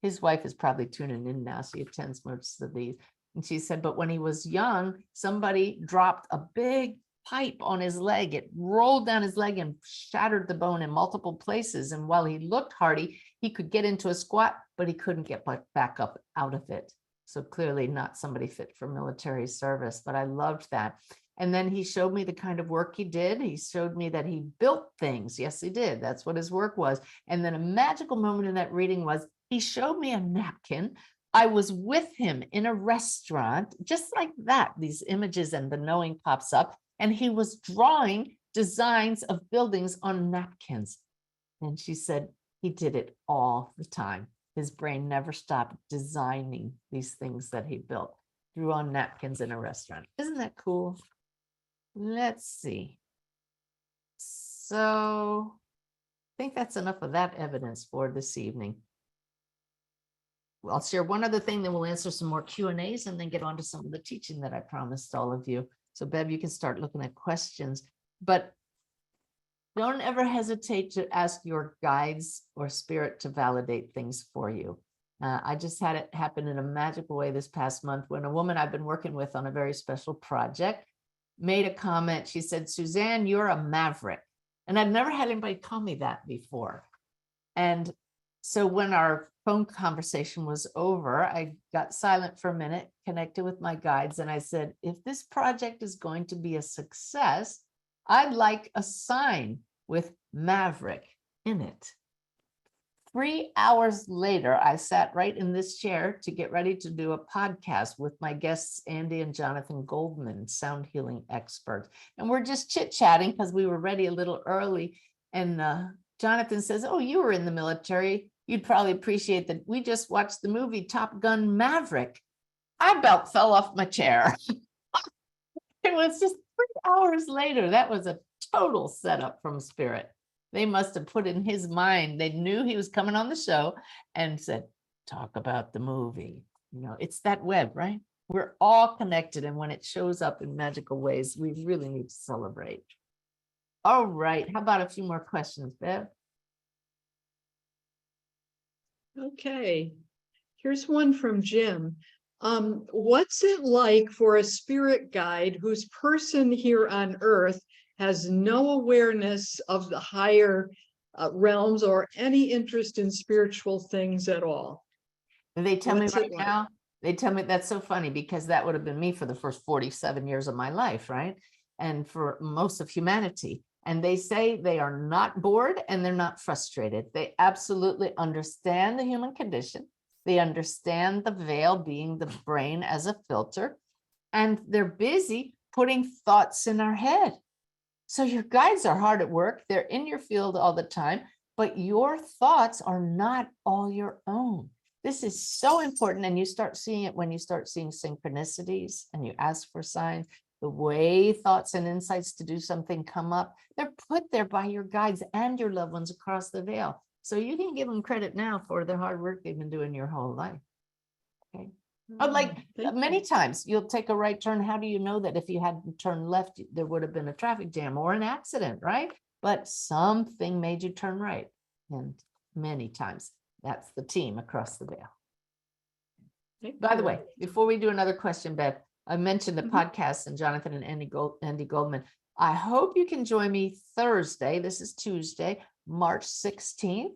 his wife is probably tuning in now. She attends most of these. And she said, but when he was young, somebody dropped a big pipe on his leg. It rolled down his leg and shattered the bone in multiple places. And while he looked hardy, he could get into a squat, but he couldn't get back up out of it. So clearly not somebody fit for military service, but I loved that. And then he showed me the kind of work he did. He showed me that he built things. Yes, he did. That's what his work was. And then a magical moment in that reading was he showed me a napkin. I was with him in a restaurant, just like that, these images and the knowing pops up. And he was drawing designs of buildings on napkins. And she said he did it all the time. His brain never stopped designing these things that he built, drew on napkins in a restaurant. Isn't that cool? Let's see. So I think that's enough of that evidence for this evening. I'll share one other thing, then we'll answer some more Q&As and then get on to some of the teaching that I promised all of you. So Bev, you can start looking at questions, but don't ever hesitate to ask your guides or spirit to validate things for you. I just had it happen in a magical way this past month when a woman I've been working with on a very special project made a comment. She said, Suzanne, you're a maverick. And I've never had anybody call me that before. And so when our phone conversation was over, I got silent for a minute, connected with my guides, and I said, if this project is going to be a success, I'd like a sign with Maverick in it. 3 hours later, I sat right in this chair to get ready to do a podcast with my guests, Andy and Jonathan Goldman, sound healing experts. And we're just chit-chatting because we were ready a little early. And Jonathan says, oh, you were in the military. You'd probably appreciate that. We just watched the movie Top Gun Maverick. I about fell off my chair. It was just 3 hours later. That was a total setup from spirit. They must have put in his mind. They knew he was coming on the show and said, talk about the movie. You know, it's that web, right? We're all connected. And when it shows up in magical ways, we really need to celebrate. All right. How about a few more questions, Bev? Okay. Here's one from Jim. What's it like for a spirit guide whose person here on Earth has no awareness of the higher realms or any interest in spiritual things at all? They tell me right now, they tell me that's so funny because that would have been me for the first 47 years of my life, right? And for most of humanity. And they say they are not bored and they're not frustrated. They absolutely understand the human condition. They understand the veil being the brain as a filter, and they're busy putting thoughts in our head. So your guides are hard at work. They're in your field all the time, but your thoughts are not all your own. This is so important. And you start seeing it when you start seeing synchronicities and you ask for signs. The way thoughts and insights to do something come up, they're put there by your guides and your loved ones across the veil. So you can give them credit now for the hard work they've been doing your whole life. Okay. But like many times you'll take a right turn. How do you know that if you hadn't turned left, there would have been a traffic jam or an accident, right? But something made you turn right. And many times that's the team across the veil. By the way, before we do another question, Beth, I mentioned the podcast and Jonathan and Andy Goldman. I hope you can join me Thursday. This is Tuesday, March 16th.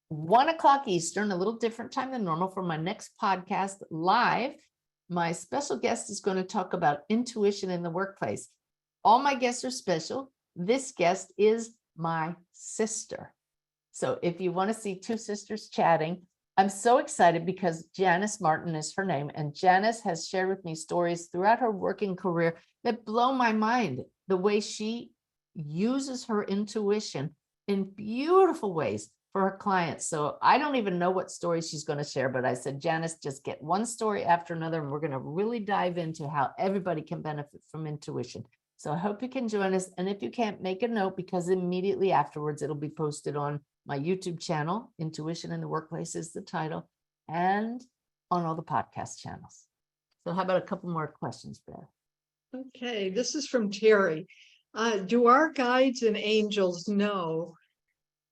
1 o'clock Eastern, a little different time than normal for my next podcast live. My special guest is going to talk about intuition in the workplace. All my guests are special. This guest is my sister. So if you want to see two sisters chatting, I'm so excited because Janice Martin is her name. And Janice has shared with me stories throughout her working career that blow my mind. The way she uses her intuition in beautiful ways for her clients. So I don't even know what story she's going to share, but I said, Janice, just get one story after another, and we're going to really dive into how everybody can benefit from intuition. So I hope you can join us. And if you can't, make a note, because immediately afterwards, it'll be posted on my YouTube channel. Intuition in the Workplace is the title, and on all the podcast channels. So how about a couple more questions, Beth? Okay, this is from Terry. Do our guides and angels know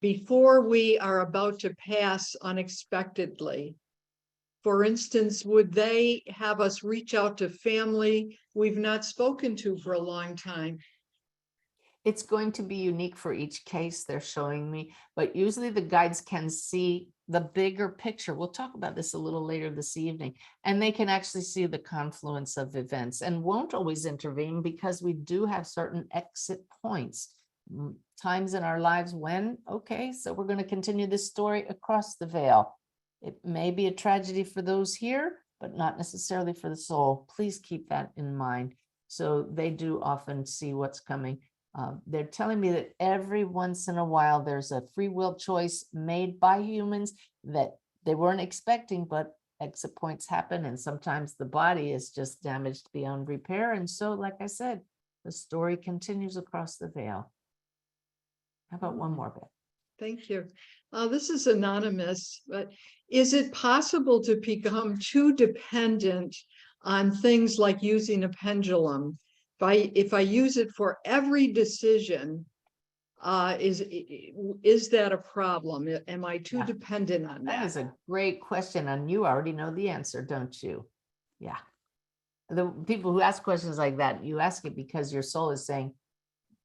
before we are about to pass unexpectedly? For instance, would they have us reach out to family we've not spoken to for a long time? It's going to be unique for each case they're showing me, but usually the guides can see the bigger picture. We'll talk about this a little later this evening, and they can actually see the confluence of events and won't always intervene because we do have certain exit points, times in our lives when, okay, so we're going to continue this story across the veil. It may be a tragedy for those here, but not necessarily for the soul. Please keep that in mind. So they do often see what's coming. They're telling me that every once in a while there's a free will choice made by humans that they weren't expecting, but exit points happen, and sometimes the body is just damaged beyond repair. And so, like I said, the story continues across the veil. How about one more bit? Thank you. This is anonymous, but is it possible to become too dependent on things like using a pendulum? If I use it for every decision, is that a problem? Am I too Yeah. dependent on That that? is a great question, and you already know the answer, don't you? Yeah. The people who ask questions like that, you ask it because your soul is saying,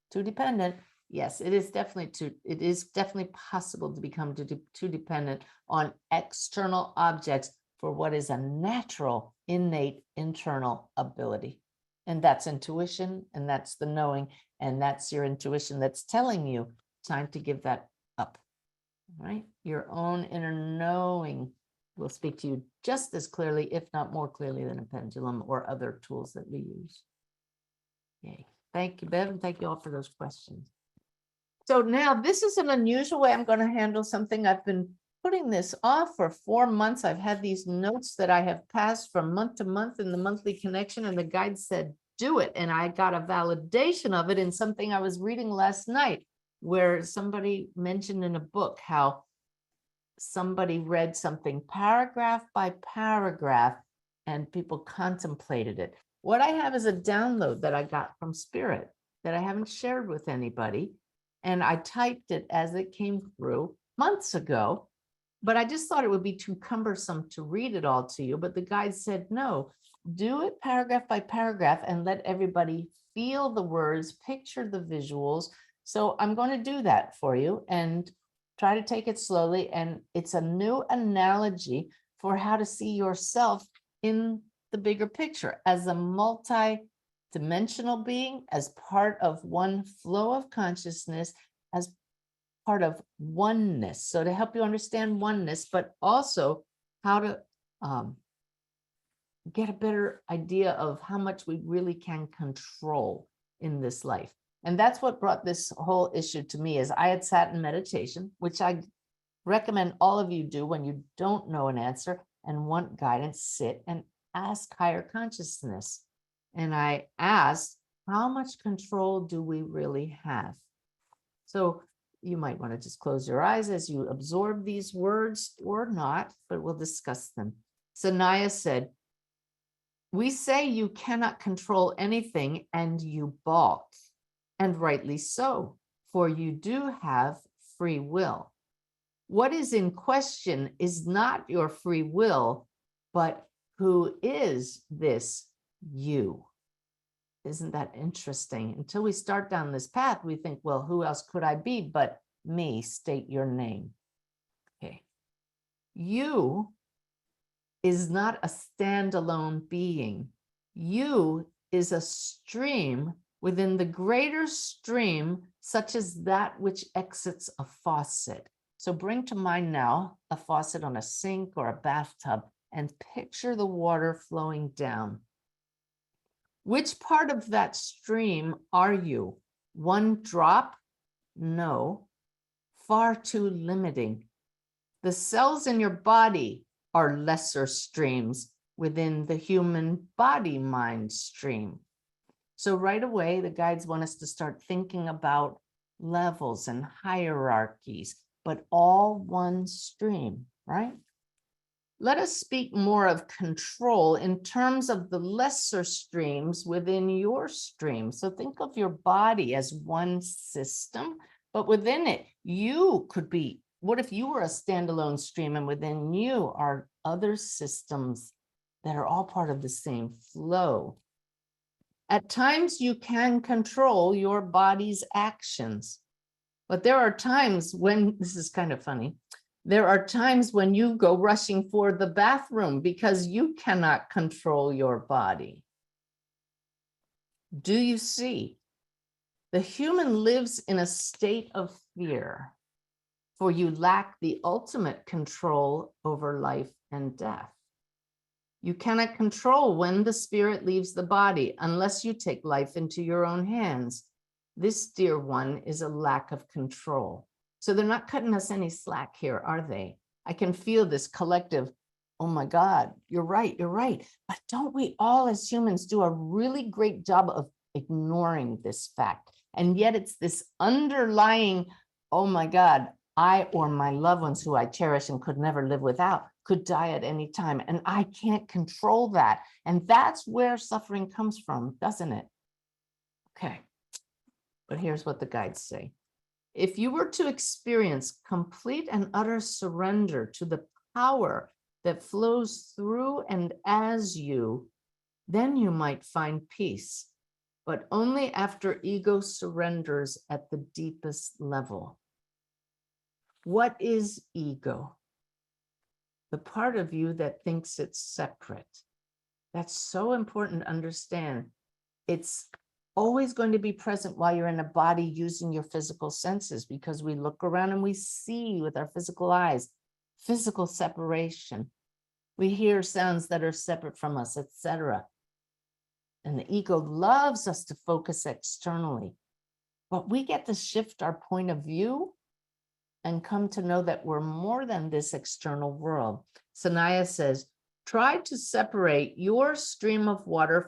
too dependent. Yes, it is definitely possible to become too dependent on external objects for what is a natural, innate, internal ability. And that's intuition, and that's the knowing, and that's your intuition that's telling you time to give that up. Right? Your own inner knowing will speak to you just as clearly, if not more clearly, than a pendulum or other tools that we use. Yay. Thank you, Bev, and thank you all for those questions. So now this is an unusual way I'm going to handle something. I've been putting this off for 4 months. I've had these notes that I have passed from month to month in the monthly connection, and the guide said, do it. And I got a validation of it in something I was reading last night, where somebody mentioned in a book how somebody read something paragraph by paragraph and people contemplated it. What I have is a download that I got from Spirit that I haven't shared with anybody. And I typed it as it came through months ago, but I just thought it would be too cumbersome to read it all to you. But the guide said, no, do it paragraph by paragraph and let everybody feel the words, picture the visuals. So I'm going to do that for you and try to take it slowly. And it's a new analogy for how to see yourself in the bigger picture as a multi-dimensional being, as part of one flow of consciousness, as part of oneness. So to help you understand oneness, but also how to get a better idea of how much we really can control in this life. And that's what brought this whole issue to me. Is I had sat in meditation, which I recommend all of you do when you don't know an answer and want guidance. Sit and ask higher consciousness. And I asked, how much control do we really have? So you might want to just close your eyes as you absorb these words, or not, but we'll discuss them. Sanaya said, we say you cannot control anything and you balk, and rightly so, for you do have free will. What is in question is not your free will, but who is this you? Isn't that interesting? Until we start down this path, we think, well, who else could I be but me? State your name. Okay. You is not a standalone being. You is a stream within the greater stream, such as that which exits a faucet. So bring to mind now a faucet on a sink or a bathtub and picture the water flowing down. Which part of that stream are you? One drop? No. Far too limiting. The cells in your body are lesser streams within the human body-mind stream. So right away, the guides want us to start thinking about levels and hierarchies, but all one stream, right? Let us speak more of control in terms of the lesser streams within your stream. So think of your body as one system, but within it, you could be, what if you were a standalone stream and within you are other systems that are all part of the same flow? At times you can control your body's actions, but there are times when, this is kind of funny, there are times when you go rushing for the bathroom because you cannot control your body. Do you see? The human lives in a state of fear, for you lack the ultimate control over life and death. You cannot control when the spirit leaves the body unless you take life into your own hands. This, dear one, is a lack of control. So they're not cutting us any slack here, are they? I can feel this collective, oh my God, you're right, you're right. But don't we all as humans do a really great job of ignoring this fact? And yet it's this underlying, oh my God, I or my loved ones who I cherish and could never live without could die at any time. And I can't control that. And that's where suffering comes from, doesn't it? Okay. But here's what the guides say. If you were to experience complete and utter surrender to the power that flows through and as you, then you might find peace, but only after ego surrenders at the deepest level. What is ego? The part of you that thinks it's separate. That's so important to understand. It's always going to be present while you're in a body using your physical senses, because we look around and we see with our physical eyes, physical separation. We hear sounds that are separate from us, etc. And the ego loves us to focus externally, but we get to shift our point of view and come to know that we're more than this external world. Sanaya says, try to separate your stream of water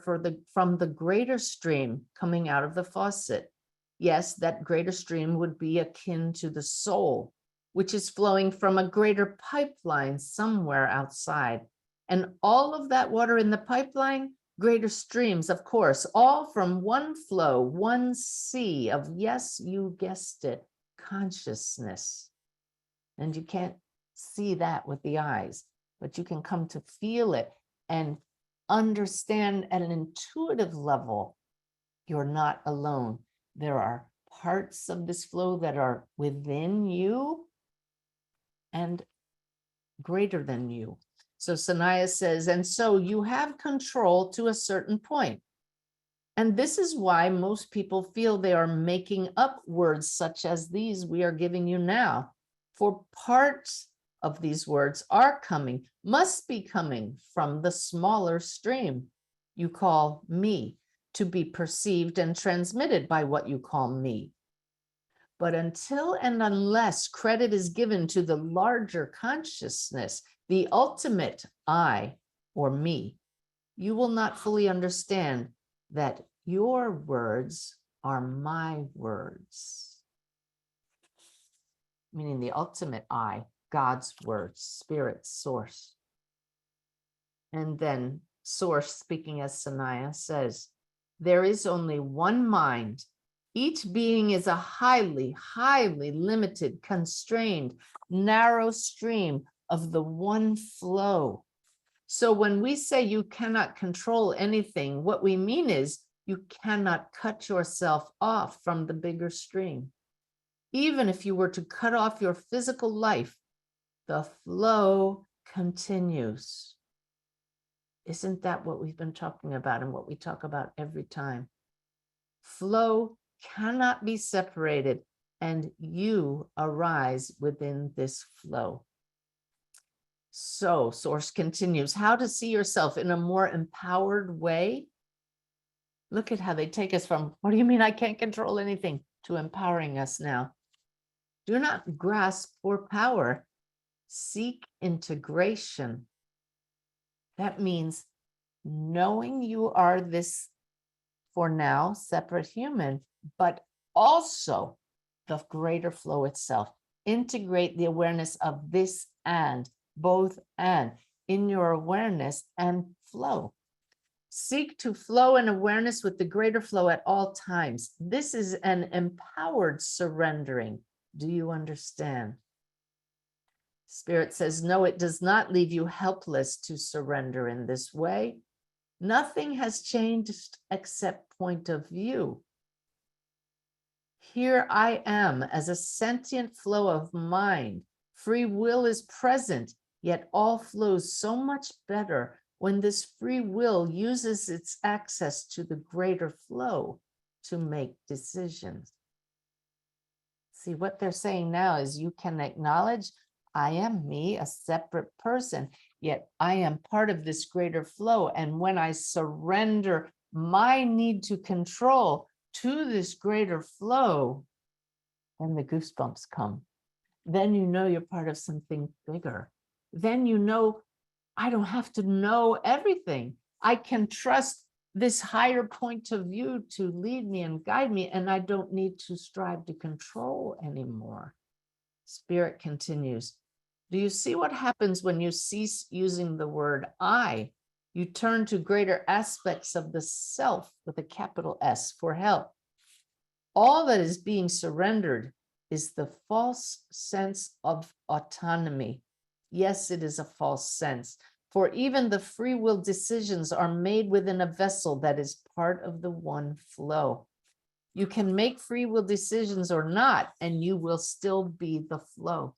from the greater stream coming out of the faucet. Yes, that greater stream would be akin to the soul, which is flowing from a greater pipeline somewhere outside. And all of that water in the pipeline, greater streams, of course, all from one flow, one sea of, yes, you guessed it, consciousness. And you can't see that with the eyes, but you can come to feel it and understand at an intuitive level, you're not alone. There are parts of this flow that are within you and greater than you. So Sanaya says, and so you have control to a certain point. And this is why most people feel they are making up words such as these we are giving you now. For parts of these words are coming, must be coming from the smaller stream you call me, to be perceived and transmitted by what you call me. But until and unless credit is given to the larger consciousness, the ultimate I or me, you will not fully understand that your words are my words. Meaning the ultimate I, God's words, spirit, source. And then source, speaking as Sanaya says, there is only one mind. Each being is a highly, highly limited, constrained, narrow stream of the one flow. So when we say you cannot control anything, what we mean is you cannot cut yourself off from the bigger stream. Even if you were to cut off your physical life, the flow continues. Isn't that what we've been talking about and what we talk about every time? Flow cannot be separated, and you arise within this flow. So, Source continues, how to see yourself in a more empowered way? Look at how they take us from, what do you mean I can't control anything, to empowering us now. Do not grasp for power, seek integration. That means knowing you are this, for now, separate human, but also the greater flow itself. Integrate the awareness of this and, both and, in your awareness and flow. Seek to flow in awareness with the greater flow at all times. This is an empowered surrendering. Do you understand? Spirit says, no, it does not leave you helpless to surrender in this way. Nothing has changed except point of view. Here I am as a sentient flow of mind. Free will is present, yet all flows so much better when this free will uses its access to the greater flow to make decisions. See, what they're saying now is you can acknowledge I am me, a separate person, yet I am part of this greater flow. And when I surrender my need to control to this greater flow, then the goosebumps come. Then you know you're part of something bigger. Then you know I don't have to know everything. I can trust this higher point of view to lead me and guide me, and I don't need to strive to control anymore. Spirit continues. Do you see what happens when you cease using the word I? You turn to greater aspects of the self with a capital S for help. All that is being surrendered is the false sense of autonomy. Yes, it is a false sense, for even the free will decisions are made within a vessel that is part of the one flow. You can make free will decisions or not, and you will still be the flow.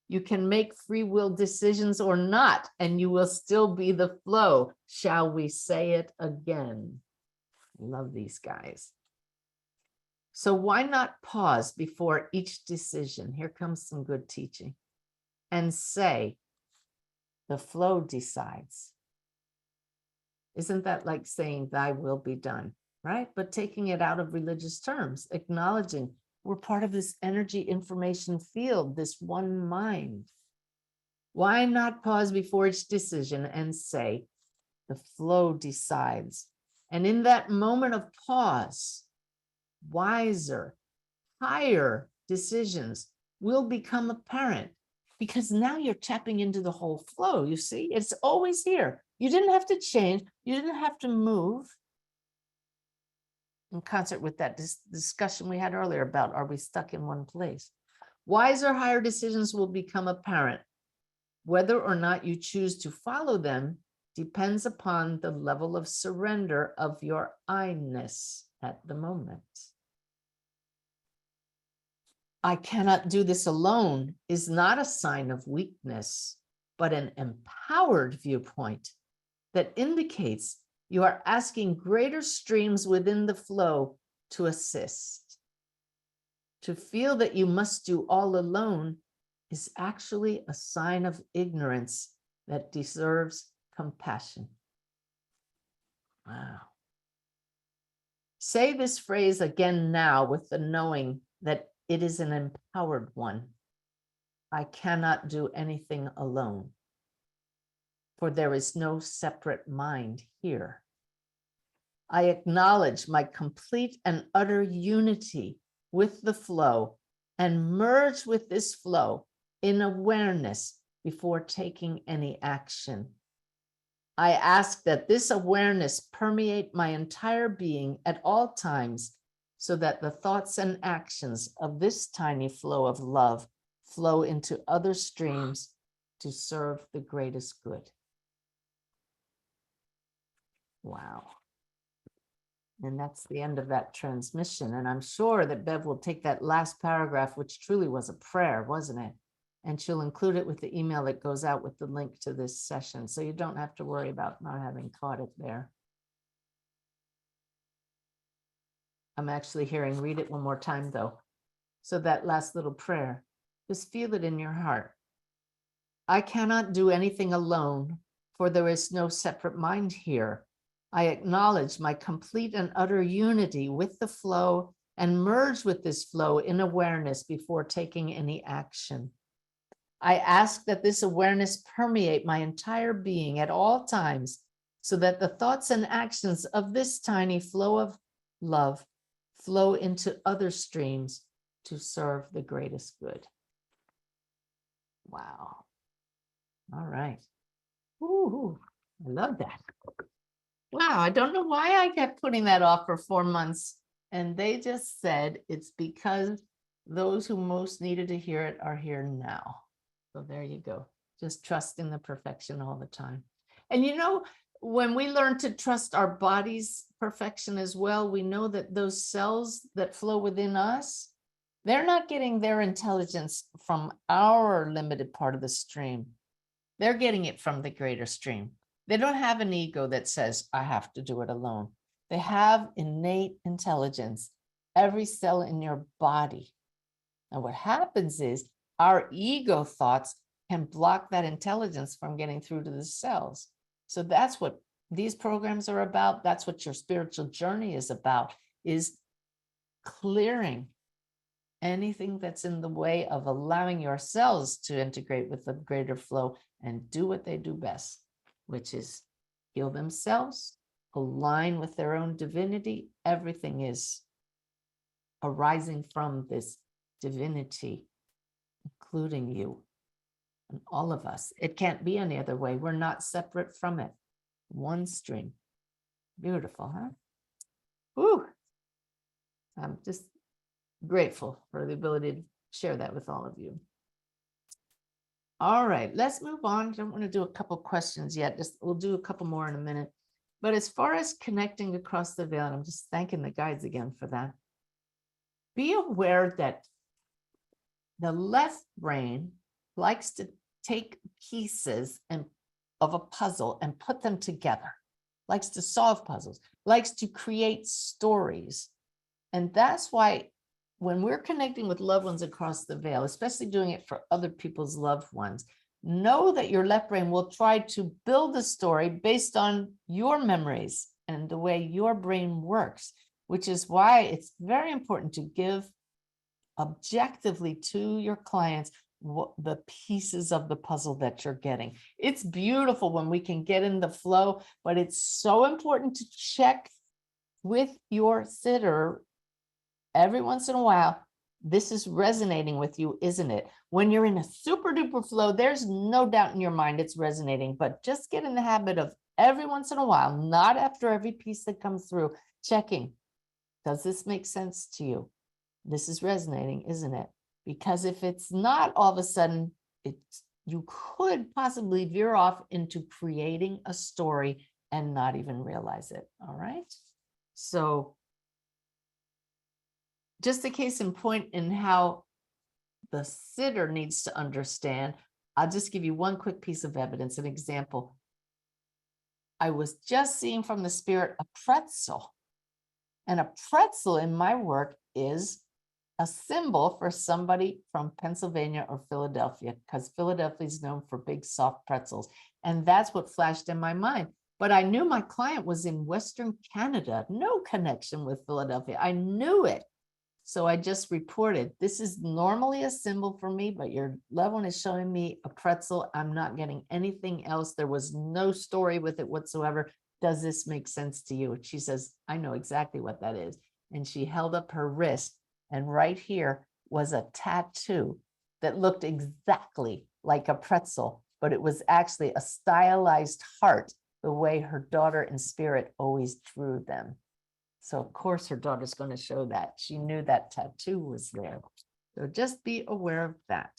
You can make free will decisions or not, and you will still be the flow. Shall we say it again? Love these guys. So why not pause before each decision? Here comes some good teaching. And say, the flow decides. Isn't that like saying thy will be done, right? But taking it out of religious terms, acknowledging we're part of this energy information field, this one mind. Why not pause before each decision and say, the flow decides? And in that moment of pause, wiser, higher decisions will become apparent, because now you're tapping into the whole flow. You see, it's always here. You didn't have to change. You didn't have to move. In concert with that discussion we had earlier about, are we stuck in one place? Wiser, higher decisions will become apparent. Whether or not you choose to follow them depends upon the level of surrender of your I-ness at the moment. I cannot do this alone is not a sign of weakness, but an empowered viewpoint that indicates you are asking greater streams within the flow to assist. To feel that you must do all alone is actually a sign of ignorance that deserves compassion. Wow. Say this phrase again now with the knowing that it is an empowered one. I cannot do anything alone, for there is no separate mind here. I acknowledge my complete and utter unity with the flow and merge with this flow in awareness before taking any action. I ask that this awareness permeate my entire being at all times, so that the thoughts and actions of this tiny flow of love flow into other streams to serve the greatest good. Wow. And that's the end of that transmission. And I'm sure that Bev will take that last paragraph, which truly was a prayer, wasn't it? And she'll include it with the email that goes out with the link to this session. So you don't have to worry about not having caught it there. I'm actually hearing, read it one more time though. So that last little prayer, just feel it in your heart. I cannot do anything alone, for there is no separate mind here. I acknowledge my complete and utter unity with the flow and merge with this flow in awareness before taking any action. I ask that this awareness permeate my entire being at all times, so that the thoughts and actions of this tiny flow of love flow into other streams to serve the greatest good. Wow. All right. Ooh, I love that. Wow, I don't know why I kept putting that off for 4 months. And they just said it's because those who most needed to hear it are here now. So there you go. Just trusting the perfection all the time. And you know, when we learn to trust our body's perfection as well, we know that those cells that flow within us, they're not getting their intelligence from our limited part of the stream. They're getting it from the greater stream. They don't have an ego that says, I have to do it alone. They have innate intelligence, every cell in your body. And what happens is our ego thoughts can block that intelligence from getting through to the cells. So that's what these programs are about. That's what your spiritual journey is about, is clearing anything that's in the way of allowing your cells to integrate with the greater flow and do what they do best, which is heal themselves, align with their own divinity. Everything is arising from this divinity, including you and all of us. It can't be any other way. We're not separate from it. One stream. Beautiful, huh? Whew. I'm just grateful for the ability to share that with all of you. All right, let's move on. I don't want to do a couple questions yet. We'll do a couple more in a minute. But as far as connecting across the veil, and I'm just thanking the guides again for that. Be aware that the left brain likes to take pieces of a puzzle and put them together, likes to solve puzzles, likes to create stories. And that's why when we're connecting with loved ones across the veil, especially doing it for other people's loved ones, know that your left brain will try to build a story based on your memories and the way your brain works, which is why it's very important to give objectively to your clients the pieces of the puzzle that you're getting. It's beautiful when we can get in the flow, but it's so important to check with your sitter every once in a while. This is resonating with you, isn't it? When you're in a super duper flow, there's no doubt in your mind it's resonating, but just get in the habit of every once in a while, not after every piece that comes through, checking, does this make sense to you? This is resonating, isn't it? Because if it's not, all of a sudden, you could possibly veer off into creating a story and not even realize it. All right. So just a case in point in how the sitter needs to understand, I'll just give you one quick piece of evidence, an example. I was just seeing from the spirit a pretzel. And a pretzel in my work is a symbol for somebody from Pennsylvania or Philadelphia, because Philadelphia is known for big, soft pretzels. And that's what flashed in my mind. But I knew my client was in Western Canada, no connection with Philadelphia. I knew it. So I just reported, this is normally a symbol for me, but your loved one is showing me a pretzel. I'm not getting anything else. There was no story with it whatsoever. Does this make sense to you? And she says, I know exactly what that is. And she held up her wrist, and right here was a tattoo that looked exactly like a pretzel, but it was actually a stylized heart, the way her daughter in spirit always drew them. So of course her daughter's going to show that. She knew that tattoo was there. So just be aware of that.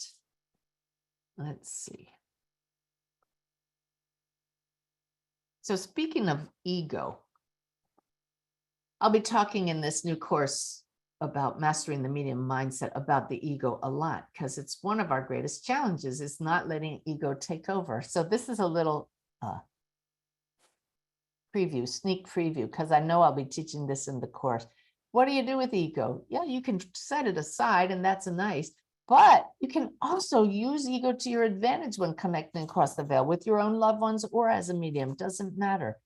Let's see. So speaking of ego, I'll be talking in this new course about mastering the medium mindset about the ego a lot, because it's one of our greatest challenges is not letting ego take over. So this is a little preview, sneak preview, because I know I'll be teaching this in the course. What do you do with ego? Yeah, you can set it aside, and that's nice, but you can also use ego to your advantage when connecting across the veil with your own loved ones or as a medium, doesn't matter.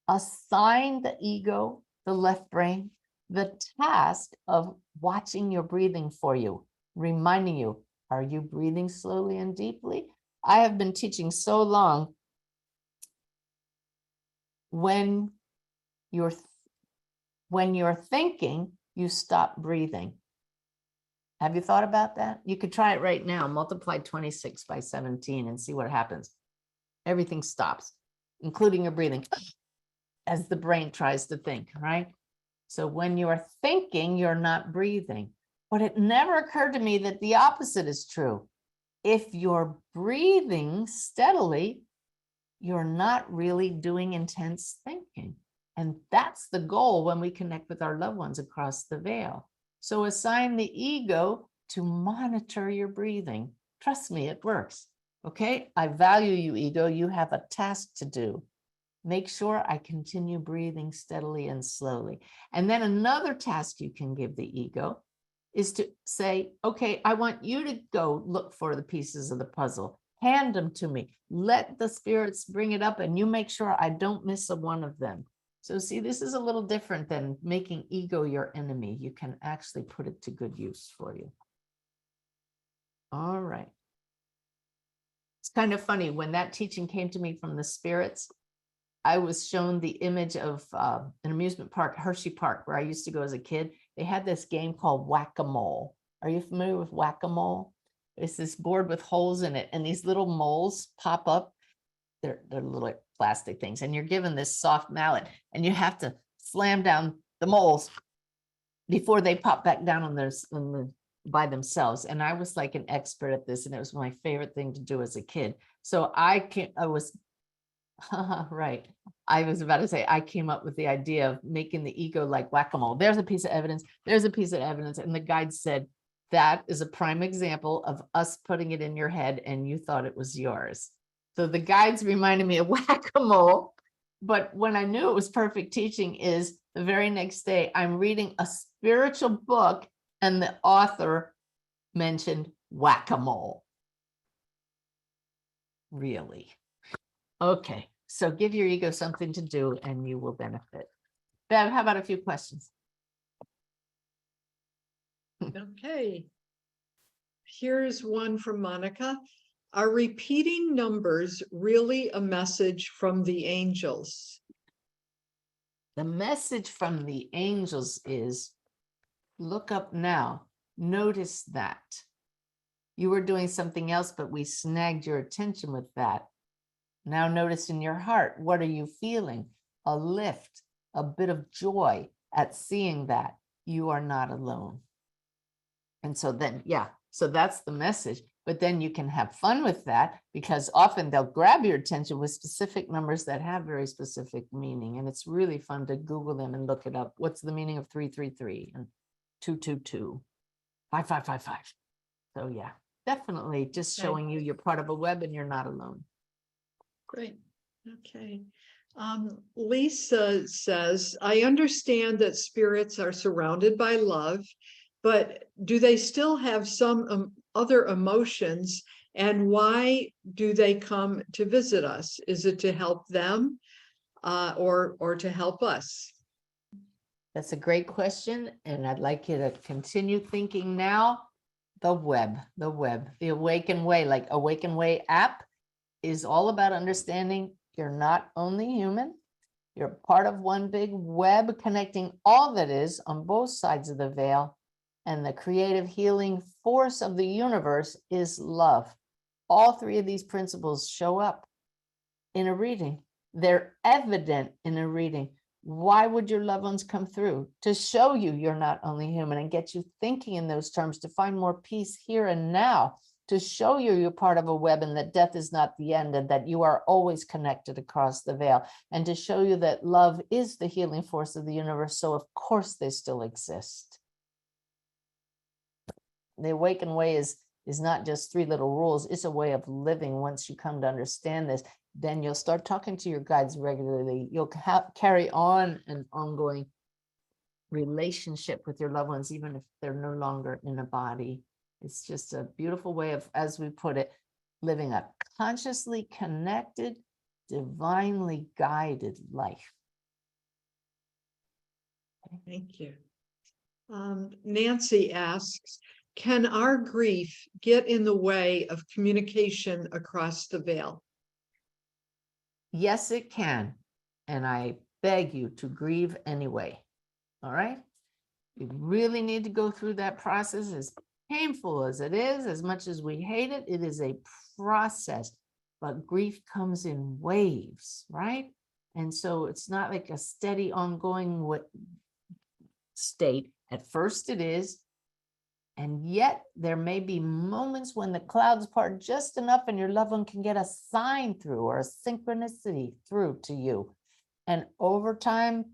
Assign the ego, the left brain, the task of watching your breathing for you, reminding you, are you breathing slowly and deeply? I have been teaching so long. When you're thinking, you stop breathing. Have you thought about that? You could try it right now. Multiply 26 by 17 and see what happens. Everything stops, including your breathing, as the brain tries to think, right? So when you're thinking, you're not breathing. But it never occurred to me that the opposite is true. If you're breathing steadily, you're not really doing intense thinking. And that's the goal when we connect with our loved ones across the veil. So assign the ego to monitor your breathing. Trust me, it works. Okay, I value you, ego. You have a task to do. Make sure I continue breathing steadily and slowly. And then another task you can give the ego is to say, okay, I want you to go look for the pieces of the puzzle. Hand them to me. Let the spirits bring it up and you make sure I don't miss a one of them. So see, this is a little different than making ego your enemy. You can actually put it to good use for you. All right. It's kind of funny when that teaching came to me from the spirits. I was shown the image of an amusement park, Hershey Park, where I used to go as a kid. They had this game called whack-a-mole. Are you familiar with whack-a-mole? It's this board with holes in it, and these little moles pop up. They're little plastic things, and you're given this soft mallet, and you have to slam down the moles before they pop back down by themselves. And I was like an expert at this, and it was my favorite thing to do as a kid. So I was right. I was about to say, I came up with the idea of making the ego like whack-a-mole. There's a piece of evidence. There's a piece of evidence. And the guide said, that is a prime example of us putting it in your head and you thought it was yours. So the guides reminded me of whack-a-mole. But when I knew it was perfect teaching is the very next day, I'm reading a spiritual book and the author mentioned whack-a-mole. Really? Okay, so give your ego something to do and you will benefit. Bev, how about a few questions? Okay. Here's one from Monica. Are repeating numbers really a message from the angels? The message from the angels is, look up now. Notice that. You were doing something else, but we snagged your attention with that. Now notice in your heart, what are you feeling? A lift, a bit of joy at seeing that you are not alone. And so then, yeah, so that's the message. But then you can have fun with that because often they'll grab your attention with specific numbers that have very specific meaning. And it's really fun to Google them and look it up. What's the meaning of 333 and 222, 5555? So yeah, definitely just showing you you're part of a web and you're not alone. Great. Okay. Lisa says, I understand that spirits are surrounded by love, but do they still have some other emotions? And why do they come to visit us? Is it to help them or to help us? That's a great question. And I'd like you to continue thinking now. The web, the Awaken Way, like Awaken Way app is all about understanding you're not only human, you're part of one big web connecting all that is on both sides of the veil. And the creative healing force of the universe is love. All three of these principles show up in a reading. They're evident in a reading. Why would your loved ones come through? To show you you're not only human and get you thinking in those terms, to find more peace here and now, to show you you're part of a web and that death is not the end and that you are always connected across the veil, and to show you that love is the healing force of the universe. So of course they still exist. The Awakened Way is not just three little rules. It's a way of living. Once you come to understand this, then you'll start talking to your guides regularly. You'll carry on an ongoing relationship with your loved ones, even if they're no longer in a body. It's just a beautiful way of, as we put it, living a consciously connected, divinely guided life. Thank you. Nancy asks, can our grief get in the way of communication across the veil? Yes, it can. And I beg you to grieve anyway. All right? You really need to go through that process, as painful as it is, as much as we hate it. It is a process, but grief comes in waves, right? And so it's not like a steady ongoing state. At first it is, And yet there may be moments when the clouds part just enough and your loved one can get a sign through or a synchronicity through to you. And over time,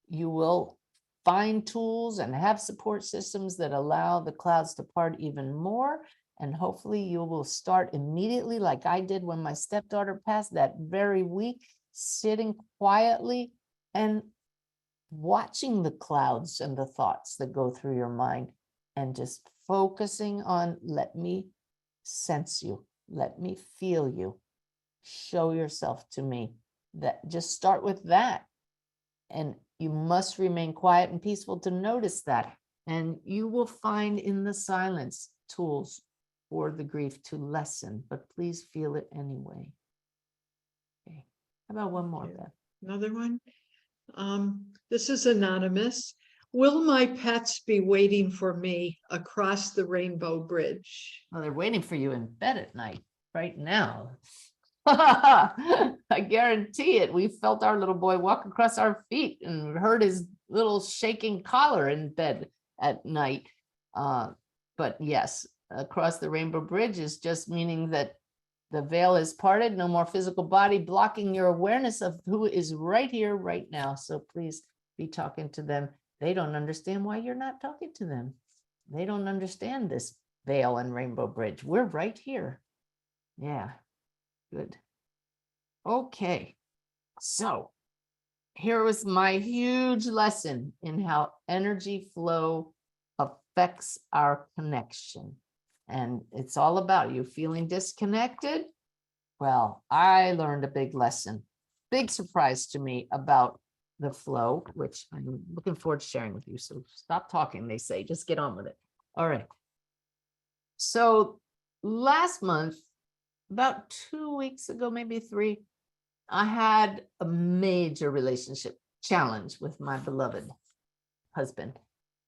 you will find tools and have support systems that allow the clouds to part even more. And hopefully you will start immediately, like I did when my stepdaughter passed, that very week, sitting quietly and watching the clouds and the thoughts that go through your mind and just focusing on, let me sense you, let me feel you, show yourself to me. That just start with that. And you must remain quiet and peaceful to notice that. And you will find in the silence tools for the grief to lessen, but please feel it anyway. Okay. How about one more, Beth? Another one. This is anonymous. Will my pets be waiting for me across the Rainbow Bridge? Well, they're waiting for you in bed at night right now. I guarantee it. We felt our little boy walk across our feet and heard his little shaking collar in bed at night. But yes, across the Rainbow Bridge is just meaning that the veil is parted, no more physical body blocking your awareness of who is right here, right now. So please be talking to them. They don't understand why you're not talking to them. They don't understand this veil and Rainbow Bridge. We're right here. Yeah, good. Okay, so here was my huge lesson in how energy flow affects our connection. And it's all about you feeling disconnected. Well, I learned a big lesson, big surprise to me about the flow, which I'm looking forward to sharing with you. So stop talking, they say, just get on with it. All right. So last month, about 2 weeks ago, maybe 3, I had a major relationship challenge with my beloved husband.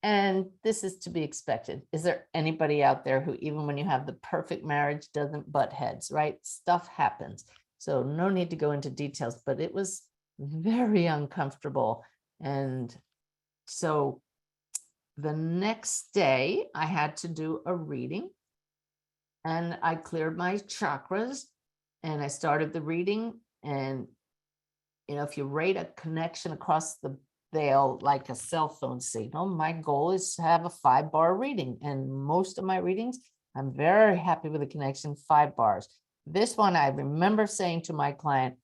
And this is to be expected. Is there anybody out there who, even when you have the perfect marriage, doesn't butt heads, right? Stuff happens. So no need to go into details, but it was very uncomfortable. And so the next day I had to do a reading and I cleared my chakras and I started the reading. And, you know, if you rate a connection across the veil like a cell phone signal, my goal is to have a 5-bar reading. And most of my readings, I'm very happy with the connection, 5 bars. This one, I remember saying to my client,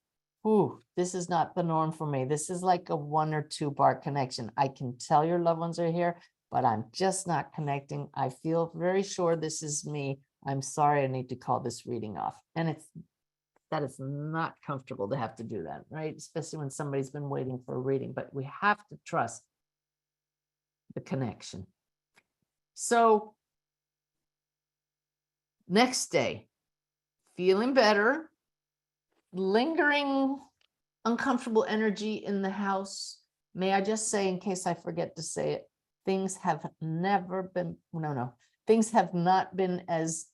ooh, this is not the norm for me. This is like a 1 or 2 bar connection. I can tell your loved ones are here, but I'm just not connecting. I feel very sure this is me. I'm sorry, I need to call this reading off. And that is not comfortable to have to do that, right? Especially when somebody's been waiting for a reading, but we have to trust the connection. So next day, feeling better, lingering uncomfortable energy in the house. May I just say, in case I forget to say it, things have never been, things have not been as,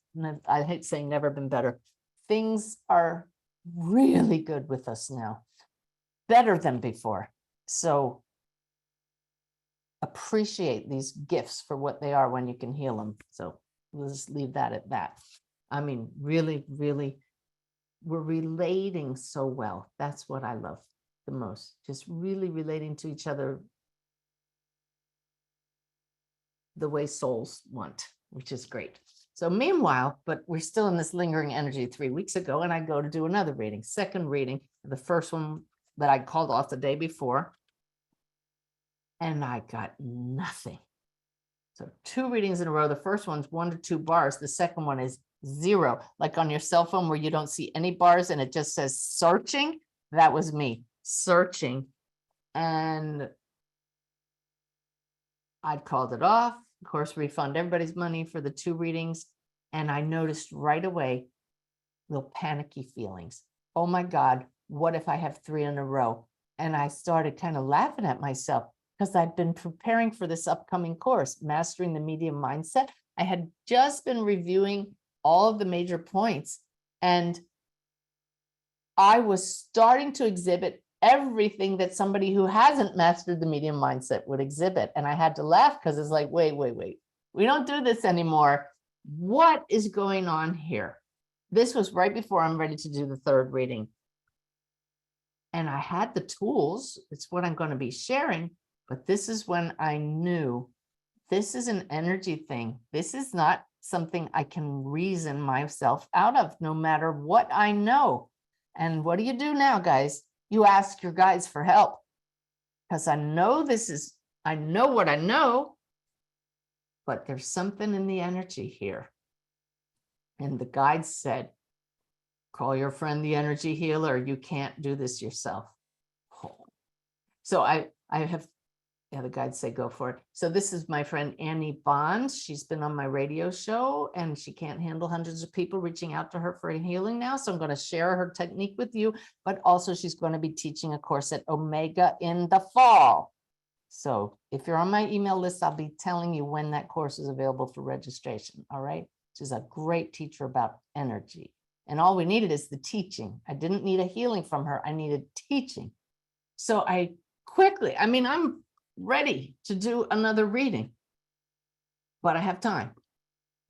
I hate saying never been better. Things are really good with us now, better than before. So appreciate these gifts for what they are when you can heal them. So we'll just leave that at that. I mean, really, really, we're relating so well. That's what I love the most, just really relating to each other the way souls want, which is great. So meanwhile, but we're still in this lingering energy 3 weeks ago, and I go to do another reading, second reading, the first one that I called off the day before, and I got nothing. So 2 readings in a row. The first one's 1 to 2 bars. The second one is 0, like on your cell phone where you don't see any bars and it just says searching. That was me searching. And I'd called it off. Of course, refund everybody's money for the 2 readings. And I noticed right away little panicky feelings. Oh my God, what if I have 3 in a row? And I started kind of laughing at myself because I've been preparing for this upcoming course, Mastering the Medium Mindset. I had just been reviewing all of the major points, and I was starting to exhibit everything that somebody who hasn't mastered the medium mindset would exhibit. And I had to laugh because it's like, wait. We don't do this anymore. What is going on here? This was right before I'm ready to do the third reading. And I had the tools. It's what I'm going to be sharing. But this is when I knew this is an energy thing. This is not something I can reason myself out of, no matter what I know. And what do you do now, guys? You ask your guides for help. Because I know I know what I know, but there's something in the energy here. And the guides said, call your friend the energy healer. You can't do this yourself. So I have, yeah, the guides say go for it. So this is my friend Annie Bonds. She's been on my radio show and she can't handle hundreds of people reaching out to her for healing now. So I'm going to share her technique with you, but also she's going to be teaching a course at Omega in the fall. So if you're on my email list, I'll be telling you when that course is available for registration. All right. She's a great teacher about energy. And all we needed is the teaching. I didn't need a healing from her. I needed teaching. So I quickly, I'm ready to do another reading, but I have time.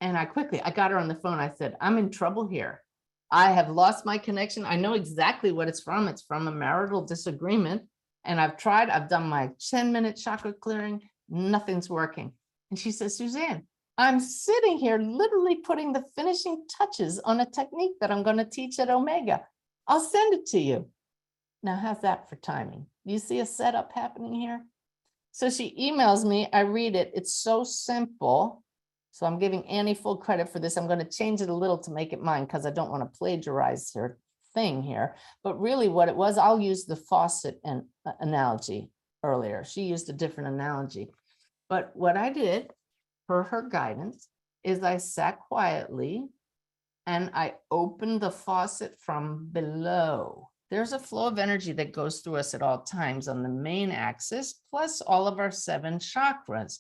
And I got her on the phone. I said, I'm in trouble here. I have lost my connection. I know exactly what it's from. It's from a marital disagreement. And I've done my 10-minute chakra clearing. Nothing's working. And she says, Suzanne, I'm sitting here literally putting the finishing touches on a technique that I'm going to teach at Omega. I'll send it to you. Now, how's that for timing? You see a setup happening here? So she emails me. I read it. It's so simple. So I'm giving Annie full credit for this. I'm going to change it a little to make it mine because I don't want to plagiarize her thing here. But really what it was, I'll use the faucet analogy earlier. She used a different analogy. But what I did for her guidance is I sat quietly and I opened the faucet from below. There's a flow of energy that goes through us at all times on the main axis, plus all of our 7 chakras.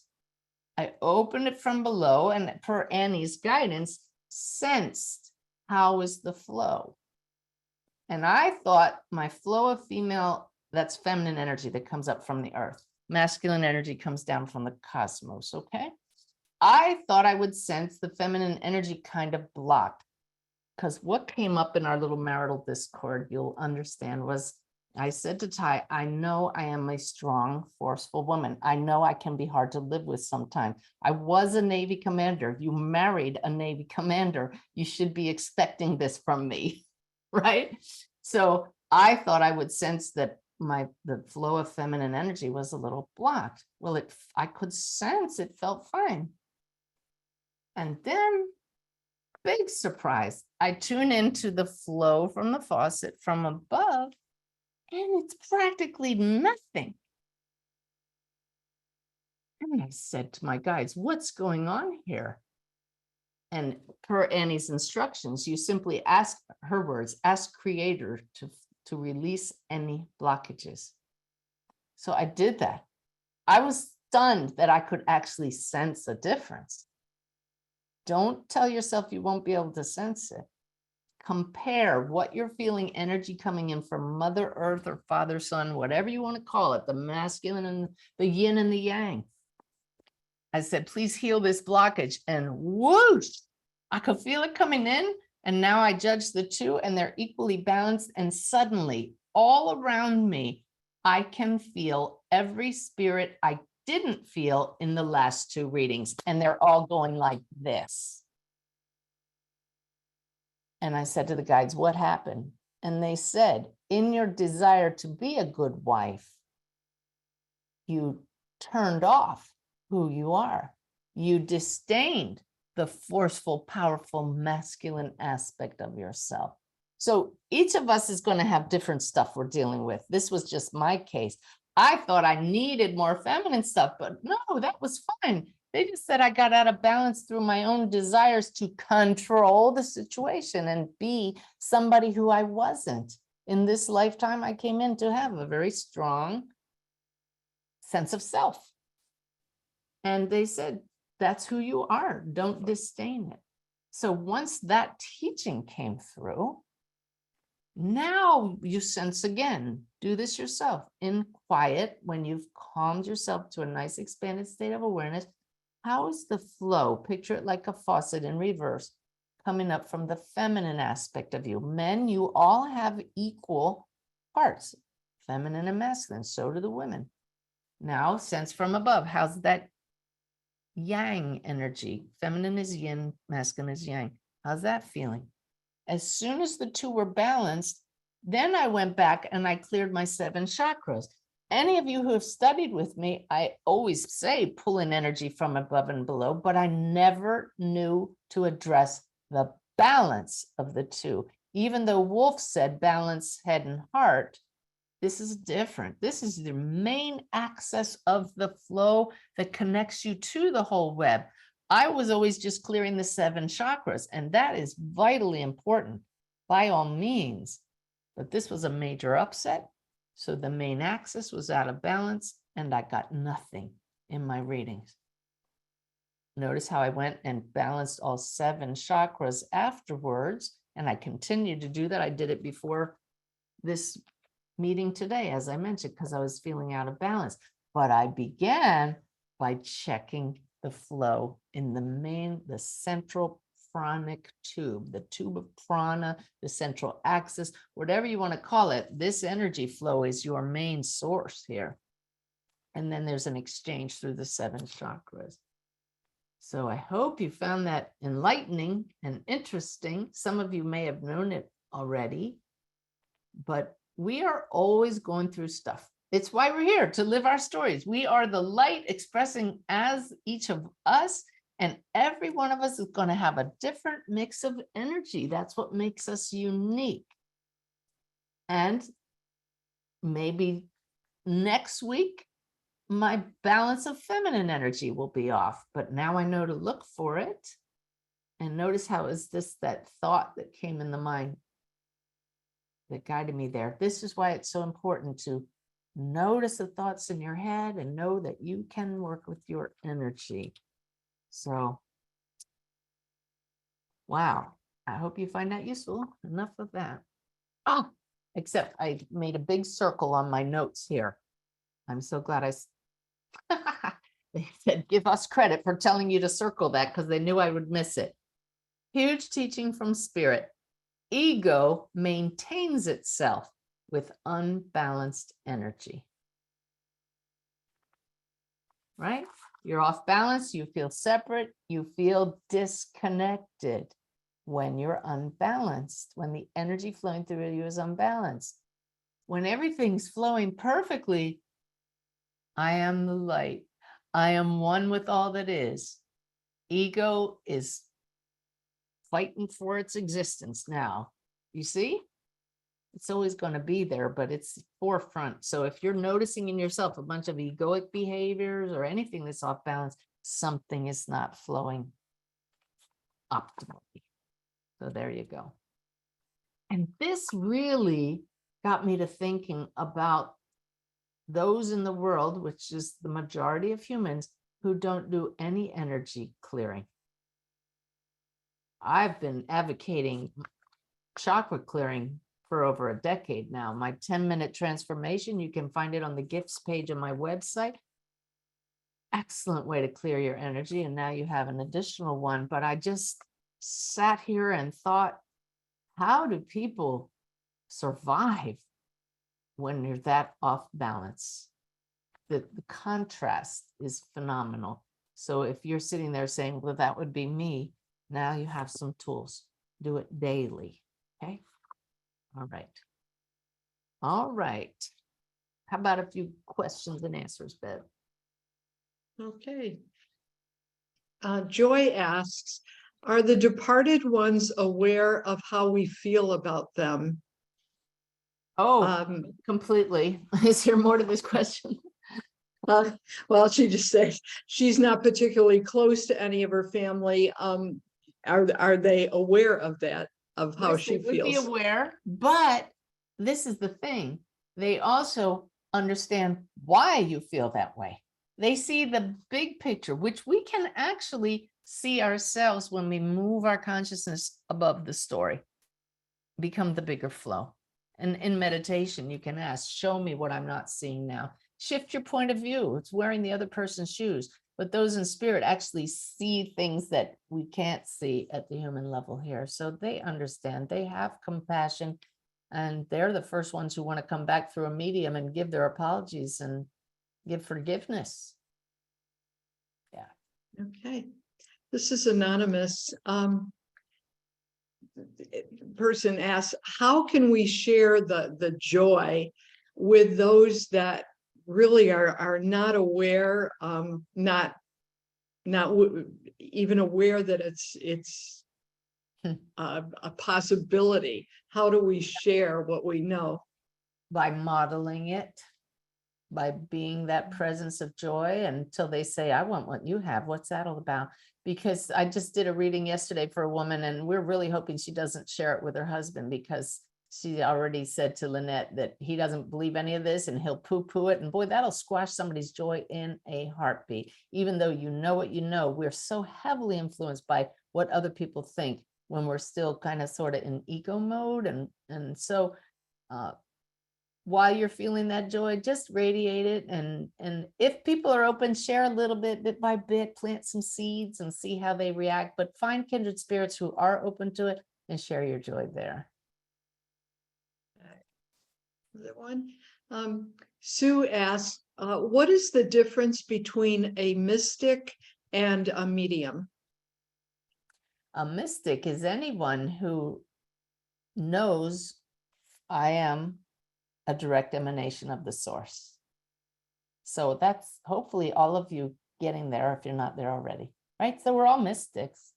I opened it from below and per Annie's guidance, sensed how is the flow. And I thought my flow of female, that's feminine energy that comes up from the earth. Masculine energy comes down from the cosmos, okay? I thought I would sense the feminine energy kind of blocked. Because what came up in our little marital discord, you'll understand, was I said to Ty, I know I am a strong, forceful woman. I know I can be hard to live with sometimes. I was a Navy commander. You married a Navy commander. You should be expecting this from me, right? So I thought I would sense that the flow of feminine energy was a little blocked. Well, I could sense it felt fine. And then, big surprise, I tune into the flow from the faucet from above, and it's practically nothing. And I said to my guides, what's going on here? And per Annie's instructions, you simply ask, her words, ask Creator to release any blockages. So I did that. I was stunned that I could actually sense a difference. Don't tell yourself you won't be able to sense it. Compare what you're feeling, energy coming in from Mother Earth or Father Sun, whatever you want to call it, the masculine and the yin and the yang. I said, please heal this blockage. And whoosh, I could feel it coming in. And now I judge the two and they're equally balanced. And suddenly all around me, I can feel every spirit I didn't feel in the last 2 readings. And they're all going like this. And I said to the guides, what happened? And they said, in your desire to be a good wife, you turned off who you are. You disdained the forceful, powerful, masculine aspect of yourself. So each of us is going to have different stuff we're dealing with. This was just my case. I thought I needed more feminine stuff, but no, that was fine. They just said I got out of balance through my own desires to control the situation and be somebody who I wasn't. In this lifetime, I came in to have a very strong sense of self. And they said, that's who you are. Don't disdain it. So once that teaching came through, now you sense again, do this yourself in quiet when you've calmed yourself to a nice expanded state of awareness. how is the flow? Picture it like a faucet in reverse, coming up from the feminine aspect of you. Men, you all have equal parts, feminine and masculine. So do the women. Now, sense from above. How's that yang energy? Feminine is yin, masculine is yang. How's that feeling? As soon as the two were balanced, then I went back and I cleared my 7 chakras. Any of you who have studied with me, I always say pull in energy from above and below, but I never knew to address the balance of the two. Even though Wolf said balance head and heart, this is different. This is the main axis of the flow that connects you to the whole web. I was always just clearing the 7 chakras, and that is vitally important by all means. But this was a major upset. So the main axis was out of balance, and I got nothing in my readings. Notice how I went and balanced all 7 chakras afterwards, and I continued to do that. I did it before this meeting today, as I mentioned, because I was feeling out of balance. But I began by checking the flow in the central pranic tube, the tube of prana, the central axis, whatever you want to call it. This energy flow is your main source here. And then there's an exchange through the 7 chakras. So I hope you found that enlightening and interesting. Some of you may have known it already, but we are always going through stuff. It's why we're here, to live our stories. We are the light expressing as each of us, and every one of us is going to have a different mix of energy. That's what makes us unique. And maybe next week, my balance of feminine energy will be off, but now I know to look for it. And notice how is this that thought that came in the mind that guided me there. This is why it's so important to notice the thoughts in your head and know that you can work with your energy. So, wow, I hope you find that useful. Enough of that. Oh, except I made a big circle on my notes here. I'm so glad they said, give us credit for telling you to circle that because they knew I would miss it. Huge teaching from Spirit. Ego maintains itself with unbalanced energy. Right? You're off balance, you feel separate, you feel disconnected when you're unbalanced, when the energy flowing through you is unbalanced. When everything's flowing perfectly, I am the light. I am one with all that is. Ego is fighting for its existence now. You see? It's always going to be there, but it's forefront. So if you're noticing in yourself a bunch of egoic behaviors or anything that's off balance, something is not flowing optimally. So there you go. And this really got me to thinking about those in the world, which is the majority of humans, who don't do any energy clearing. I've been advocating chakra clearing for over a decade now. My 10-minute transformation, you can find it on the gifts page of my website. Excellent way to clear your energy. And now you have an additional one. But I just sat here and thought, how do people survive when you're that off balance? The contrast is phenomenal. So if you're sitting there saying, well, that would be me, now you have some tools. Do it daily. Okay. All right. All right. How about a few questions and answers, Bev? Okay. Joy asks, are the departed ones aware of how we feel about them? Oh, completely. Is there more to this question? Well, she just says she's not particularly close to any of her family. Are they aware of that, of how Yes, she they would be feels? aware, but this is the thing. They also understand why you feel that way. They see the big picture, which we can actually see ourselves when we move our consciousness above the story, become the bigger flow. And in meditation, you can ask, show me what I'm not seeing now. Shift your point of view. It's wearing the other person's shoes. but those in spirit actually see things that we can't see at the human level here. So they understand, they have compassion, and they're the first ones who want to come back through a medium and give their apologies and give forgiveness. Yeah. Okay. This is anonymous. Person asks, how can we share the joy with those that really are not aware, not even aware that it's a possibility? How do we share what we know? By modeling it, by being that presence of joy until they say, I want what you have. What's that all about? Because I just did a reading yesterday for a woman, and we're really hoping she doesn't share it with her husband, because she already said to Lynette that he doesn't believe any of this and he'll poo-poo it. And boy, that'll squash somebody's joy in a heartbeat. Even though you know what you know, we're so heavily influenced by what other people think when we're still kind of sort of in ego mode. And so while you're feeling that joy, just radiate it. And if people are open, share a little bit by bit, plant some seeds and see how they react, but find kindred spirits who are open to it and share your joy there. That one. Sue asks, what is the difference between a mystic and a medium? A mystic is anyone who knows I am a direct emanation of the source. So that's hopefully all of you getting there if you're not there already, right? So we're all mystics.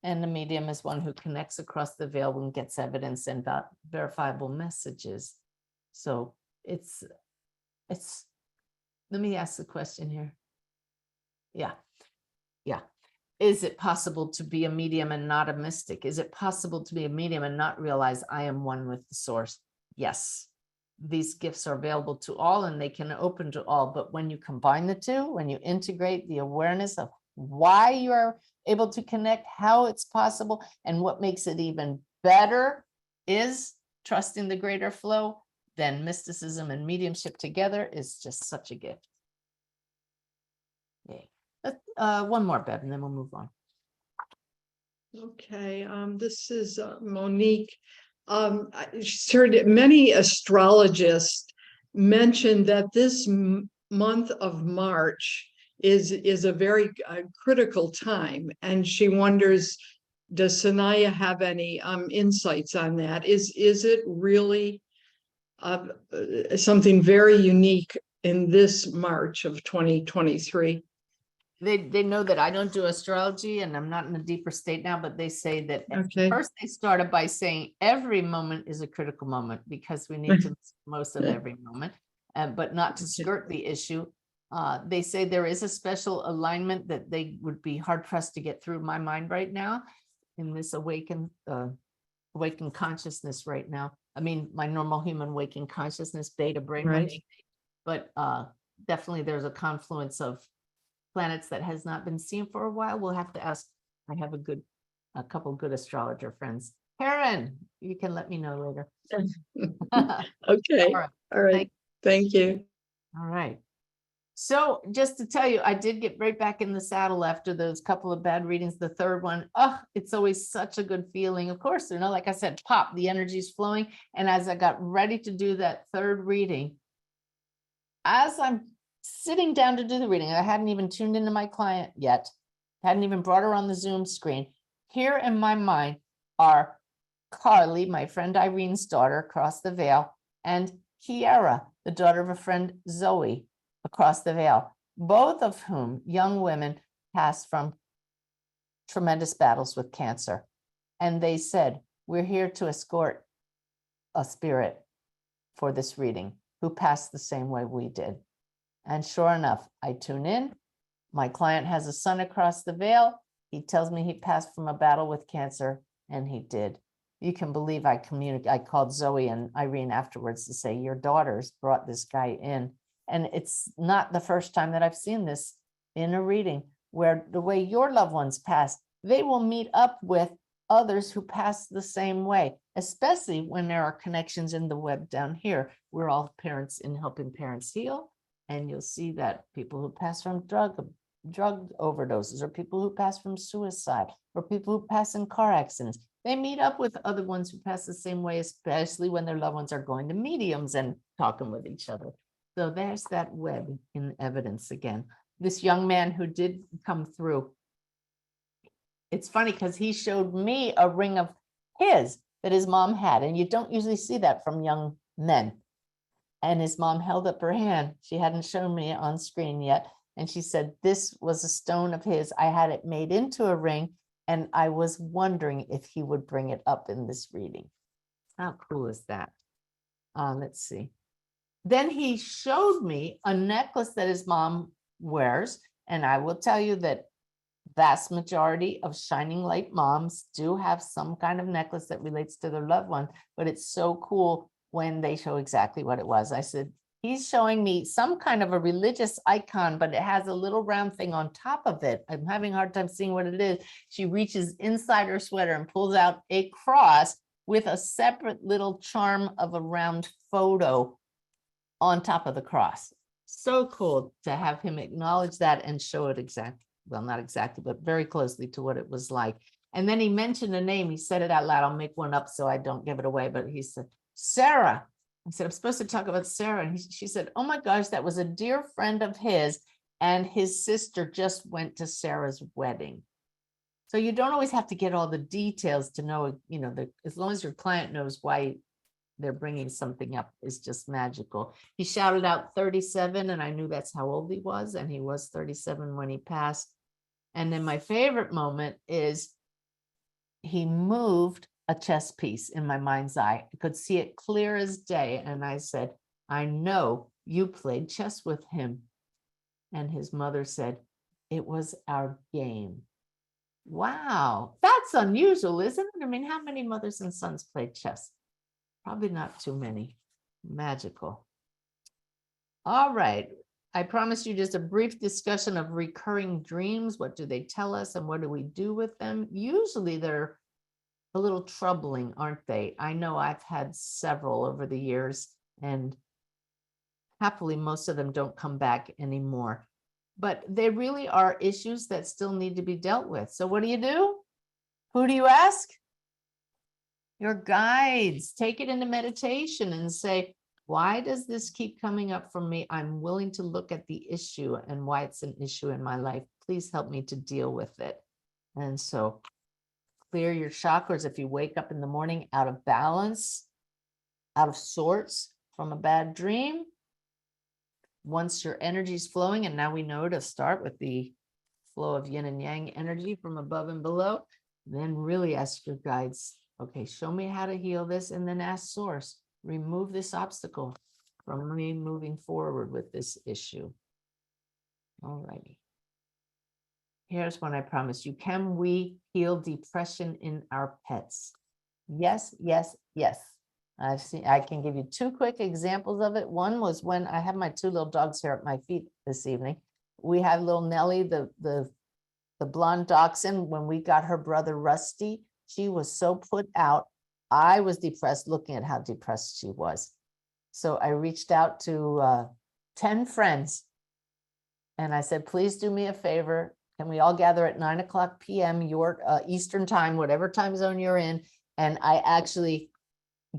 And the medium is one who connects across the veil and gets evidence and verifiable messages. So it's, let me ask the question here. Yeah. Is it possible to be a medium and not a mystic? Is it possible to be a medium and not realize I am one with the source? Yes. These gifts are available to all and they can open to all. But when you combine the two, when you integrate the awareness of why you are able to connect, how it's possible, and what makes it even better is trusting the greater flow, then mysticism and mediumship together is just such a gift. Yay. One more, Bev, and then we'll move on. Okay, this is Monique. She's heard many astrologists mention that this month of March is a very critical time, and she wonders, does Sanaya have any insights on that? Is it really something very unique in this March of 2023? They know that I don't do astrology and I'm not in a deeper state now, but they say that Okay. first they started by saying every moment is a critical moment because we need to make most of every moment, but not to skirt the issue. They say there is a special alignment that they would be hard pressed to get through my mind right now in this awakened consciousness right now. I mean, my normal human waking consciousness, beta brainwave, Right. but definitely there's a confluence of planets that has not been seen for a while. We'll have to ask. I have a couple good astrologer friends. Karen, you can let me know later. Okay. All right. Thank you. All right. So just to tell you, I did get right back in the saddle after those couple of bad readings. The third one, oh, it's always such a good feeling. Of course, like I said, pop, the energy's flowing. And as I got ready to do that third reading, as I'm sitting down to do the reading, I hadn't even tuned into my client yet, hadn't even brought her on the Zoom screen. Here in my mind are Carly, my friend Irene's daughter, across the veil, and Kiara, the daughter of a friend Zoe, across the veil, both of whom young women passed from tremendous battles with cancer. And they said, we're here to escort a spirit for this reading who passed the same way we did. And sure enough, I tune in. My client has a son across the veil. He tells me he passed from a battle with cancer, and he did. You can believe I called Zoe and Irene afterwards to say, your daughters brought this guy in. And it's not the first time that I've seen this in a reading, where the way your loved ones pass, they will meet up with others who pass the same way, especially when there are connections in the web down here. We're all parents in helping parents heal. And you'll see that people who pass from drug drug overdoses, or people who pass from suicide, or people who pass in car accidents. They meet up with other ones who pass the same way, especially when their loved ones are going to mediums and talking with each other. So there's that web in evidence again. This young man who did come through, it's funny because he showed me a ring of his that his mom had, and you don't usually see that from young men. And his mom held up her hand. She hadn't shown me on screen yet. And she said, this was a stone of his. I had it made into a ring, and I was wondering if he would bring it up in this reading. How cool is that? Let's see. Then he showed me a necklace that his mom wears. And I will tell you that vast majority of shining light moms do have some kind of necklace that relates to their loved one, but it's so cool when they show exactly what it was. I said, he's showing me some kind of a religious icon, but it has a little round thing on top of it. I'm having a hard time seeing what it is. She reaches inside her sweater and pulls out a cross with a separate little charm of a round photo on top of the cross. So cool to have him acknowledge that and show it exactly. Well, not exactly, but very closely to what it was like. And then he mentioned a name. He said it out loud. I'll make one up so I don't give it away. But he said, Sarah. I said, I'm supposed to talk about Sarah. And she said, oh my gosh, that was a dear friend of his. And his sister just went to Sarah's wedding. So you don't always have to get all the details to know, as long as your client knows why they're bringing something up is just magical. He shouted out 37, and I knew that's how old he was. And he was 37 when he passed. And then my favorite moment is he moved a chess piece in my mind's eye. I could see it clear as day. And I said, I know you played chess with him. And his mother said, it was our game. Wow, that's unusual, isn't it? I mean, how many mothers and sons played chess? Probably not too many. Magical. All right. I promised you just a brief discussion of recurring dreams. What do they tell us and what do we do with them? Usually they're a little troubling, aren't they? I know I've had several over the years, and happily most of them don't come back anymore. But they really are issues that still need to be dealt with. So what do? Who do you ask? Your guides. Take it into meditation and say, why does this keep coming up for me? I'm willing to look at the issue and why it's an issue in my life. Please help me to deal with it. And so clear your chakras. If you wake up in the morning out of balance, out of sorts from a bad dream, once your energy is flowing, and now we know to start with the flow of yin and yang energy from above and below, then really ask your guides, okay, show me how to heal this, and then ask source, remove this obstacle from me moving forward with this issue. All righty. Here's one I promised you. Can we heal depression in our pets? Yes, yes, yes. I can give you two quick examples of it. One was when I have my two little dogs here at my feet this evening. We had little Nellie, the blonde dachshund. When we got her brother Rusty, she was so put out. I was depressed looking at how depressed she was. So I reached out to 10 friends and I said, please do me a favor. Can we all gather at 9:00 p.m. your Eastern time, whatever time zone you're in? And I actually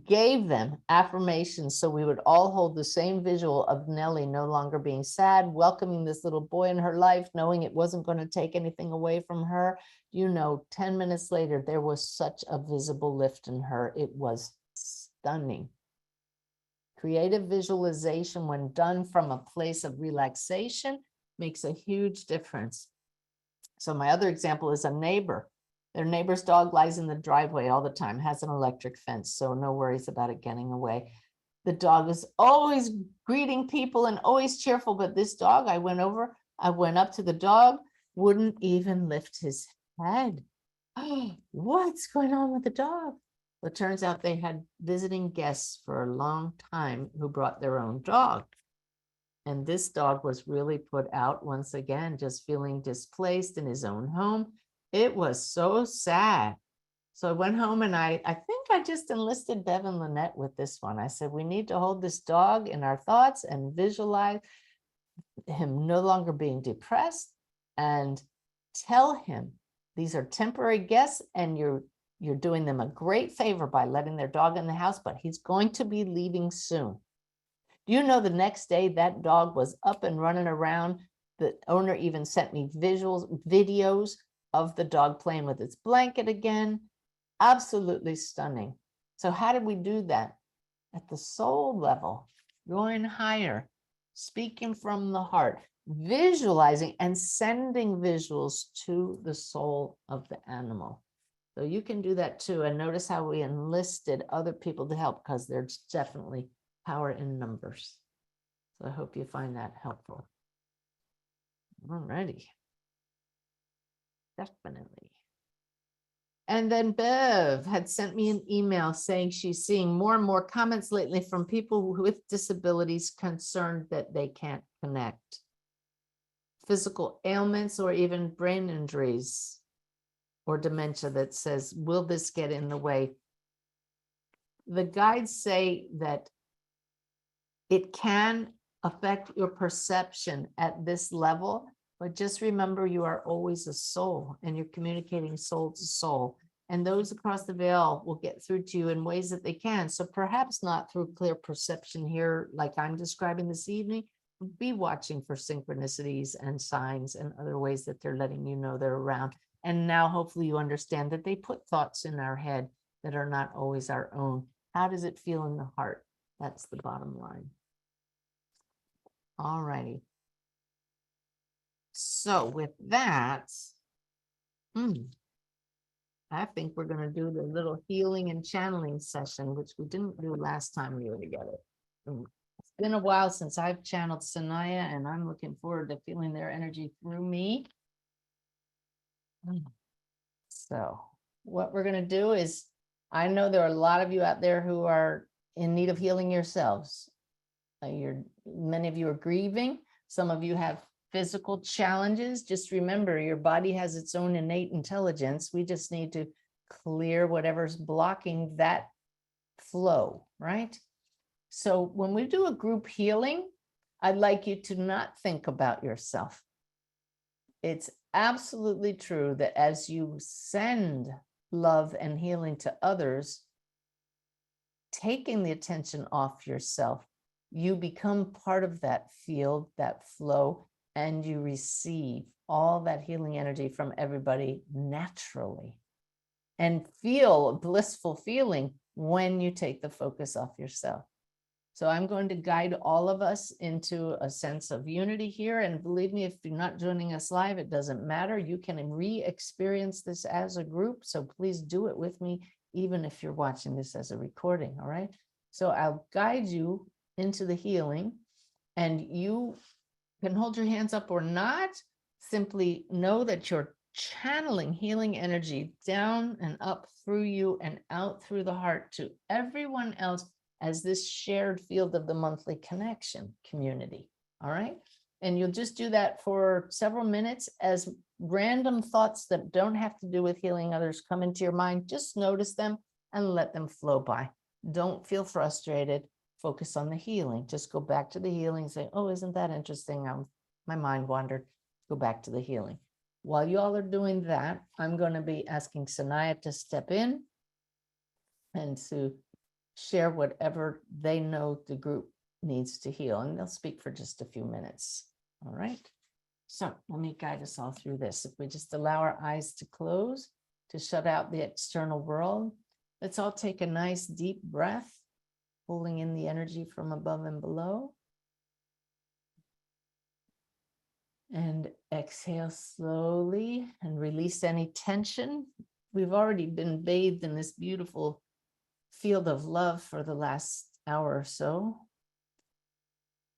gave them affirmations so we would all hold the same visual of Nellie no longer being sad, welcoming this little boy in her life, knowing it wasn't going to take anything away from her. 10 minutes later, there was such a visible lift in her. It was stunning. Creative visualization, when done from a place of relaxation, makes a huge difference. So my other example is a neighbor. Their neighbor's dog lies in the driveway all the time, has an electric fence, so no worries about it getting away. The dog is always greeting people and always cheerful, but this dog, I went up to the dog, wouldn't even lift his head. Oh, what's going on with the dog? Well, it turns out they had visiting guests for a long time who brought their own dog. And this dog was really put out once again, just feeling displaced in his own home. It was so sad. So I went home and I think I just enlisted Bev and Lynette with this one. I said, we need to hold this dog in our thoughts and visualize him no longer being depressed, and tell him these are temporary guests and you're doing them a great favor by letting their dog in the house, but he's going to be leaving soon. Do you know the next day that dog was up and running around? The owner even sent me videos of the dog playing with its blanket again. Absolutely stunning. So how did we do that? At the soul level, going higher, speaking from the heart, visualizing and sending visuals to the soul of the animal. So you can do that too. And notice how we enlisted other people to help, because there's definitely power in numbers. So I hope you find that helpful. All righty. Definitely. And then Bev had sent me an email saying she's seeing more and more comments lately from people with disabilities concerned that they can't connect. Physical ailments or even brain injuries or dementia that says, will this get in the way? The guides say that it can affect your perception at this level, but just remember you are always a soul and you're communicating soul to soul. And those across the veil will get through to you in ways that they can. So perhaps not through clear perception here, like I'm describing this evening. Be watching for synchronicities and signs and other ways that they're letting you know they're around. And now hopefully you understand that they put thoughts in our head that are not always our own. How does it feel in the heart? That's the bottom line. All righty. So with that, I think we're going to do the little healing and channeling session, which we didn't do last time we were together. It's been a while since I've channeled Sanaya, and I'm looking forward to feeling their energy through me. So what we're going to do is, I know there are a lot of you out there who are in need of healing yourselves. Many of you are grieving. Some of you have physical challenges. Just remember, your body has its own innate intelligence. We just need to clear whatever's blocking that flow, right? So when we do a group healing, I'd like you to not think about yourself. It's absolutely true that as you send love and healing to others, taking the attention off yourself, you become part of that field, that flow, and you receive all that healing energy from everybody naturally and feel a blissful feeling when you take the focus off yourself. So I'm going to guide all of us into a sense of unity here. And believe me, if you're not joining us live, it doesn't matter. You can re-experience this as a group. So please do it with me, even if you're watching this as a recording, all right? So I'll guide you into the healing, and you can hold your hands up or not. Simply know that you're channeling healing energy down and up through you and out through the heart to everyone else as this shared field of the monthly connection community. All right. And you'll just do that for several minutes as random thoughts that don't have to do with healing others come into your mind. Just notice them and let them flow by. Don't feel frustrated. Focus on the healing. Just go back to the healing. Say, oh, isn't that interesting? My mind wandered. Go back to the healing. While you all are doing that, I'm going to be asking Sanaya to step in and to share whatever they know the group needs to heal. And they'll speak for just a few minutes. All right. So let me guide us all through this. If we just allow our eyes to close, to shut out the external world, let's all take a nice deep breath, pulling in the energy from above and below. And exhale slowly and release any tension. We've already been bathed in this beautiful field of love for the last hour or so.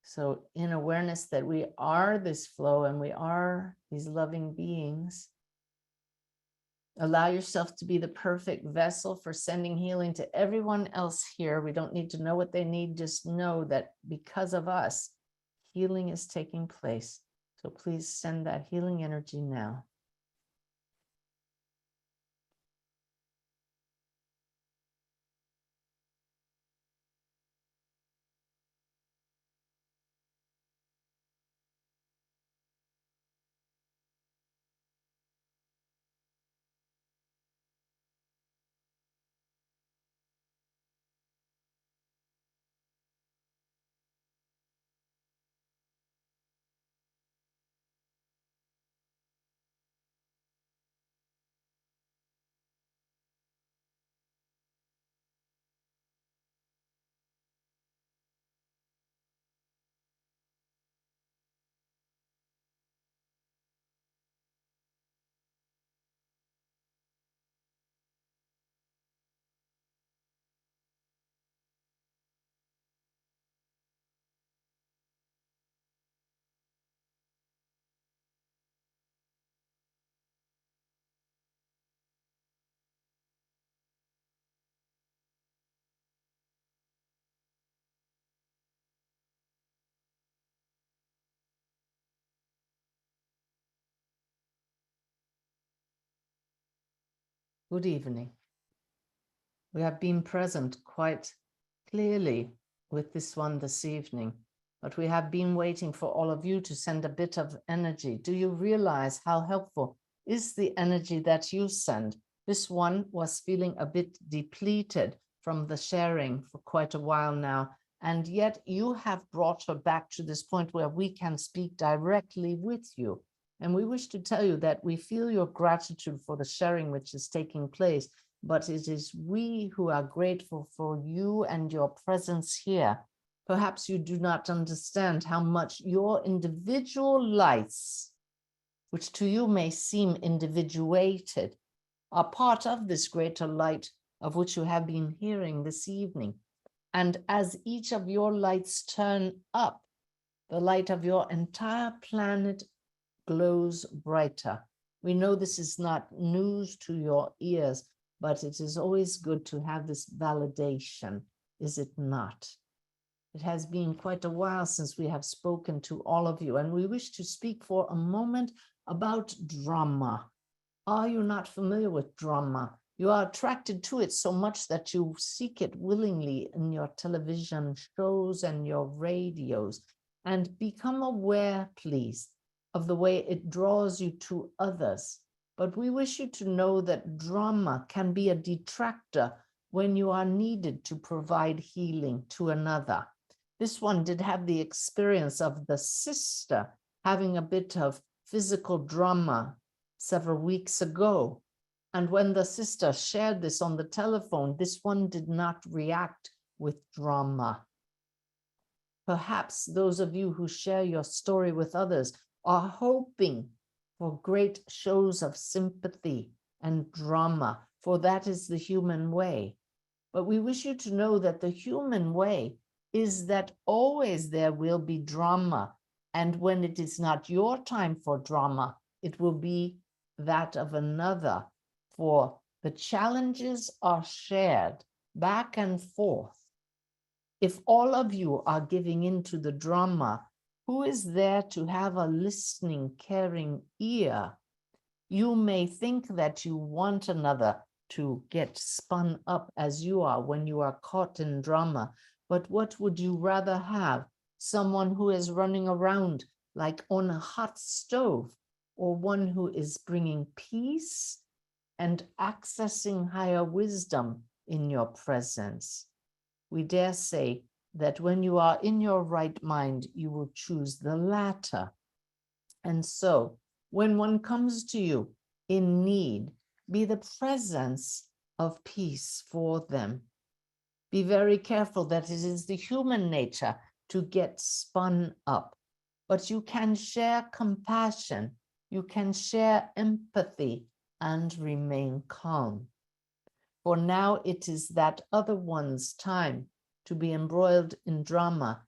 So in awareness that we are this flow and we are these loving beings, allow yourself to be the perfect vessel for sending healing to everyone else here. We don't need to know what they need. Just know that because of us, healing is taking place. So please send that healing energy now. Good evening. We have been present quite clearly with this one this evening, but we have been waiting for all of you to send a bit of energy. Do you realize how helpful is the energy that you send? This one was feeling a bit depleted from the sharing for quite a while now, and yet you have brought her back to this point where we can speak directly with you. And we wish to tell you that we feel your gratitude for the sharing which is taking place, but it is we who are grateful for you and your presence here. Perhaps you do not understand how much your individual lights, which to you may seem individuated, are part of this greater light of which you have been hearing this evening. And as each of your lights turn up, the light of your entire planet glows brighter. We know this is not news to your ears, but it is always good to have this validation, is it not? It has been quite a while since we have spoken to all of you, and we wish to speak for a moment about drama. Are you not familiar with drama? You are attracted to it so much that you seek it willingly in your television shows and your radios. And become aware, please, of the way it draws you to others. But we wish you to know that drama can be a detractor when you are needed to provide healing to another. This one did have the experience of the sister having a bit of physical drama several weeks ago. And when the sister shared this on the telephone, this one did not react with drama. Perhaps those of you who share your story with others are hoping for great shows of sympathy and drama, for that is the human way. But we wish you to know that the human way is that always there will be drama. And when it is not your time for drama, it will be that of another. For the challenges are shared back and forth. If all of you are giving into the drama, who is there to have a listening, caring ear? You may think that you want another to get spun up as you are when you are caught in drama, but what would you rather have? Someone who is running around like on a hot stove, or one who is bringing peace and accessing higher wisdom in your presence? We dare say that when you are in your right mind, you will choose the latter. And so, when one comes to you in need, be the presence of peace for them. Be very careful that it is the human nature to get spun up, but you can share compassion, you can share empathy, and remain calm. For now it is that other one's time to be embroiled in drama,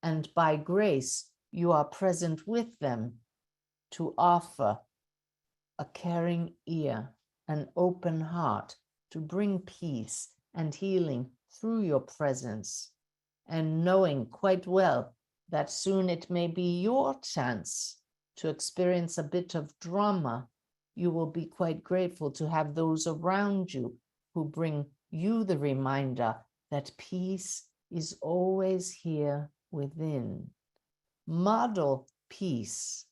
and by grace you are present with them to offer a caring ear, an open heart, to bring peace and healing through your presence, and knowing quite well that soon it may be your chance to experience a bit of drama. You will be quite grateful to have those around you who bring you the reminder that peace is always here within. Model peace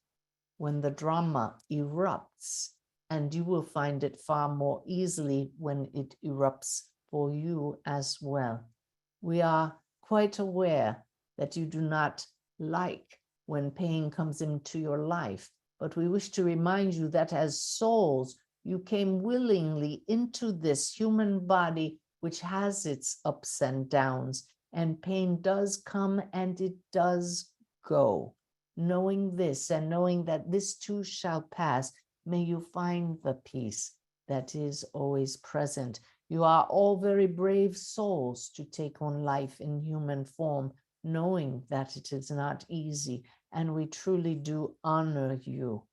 when the drama erupts, and you will find it far more easily when it erupts for you as well. We are quite aware that you do not like when pain comes into your life, but we wish to remind you that as souls, you came willingly into this human body, which has its ups and downs, and pain does come and it does go. Knowing this and knowing that this too shall pass, may you find the peace that is always present. You are all very brave souls to take on life in human form, knowing that it is not easy, and we truly do honor you.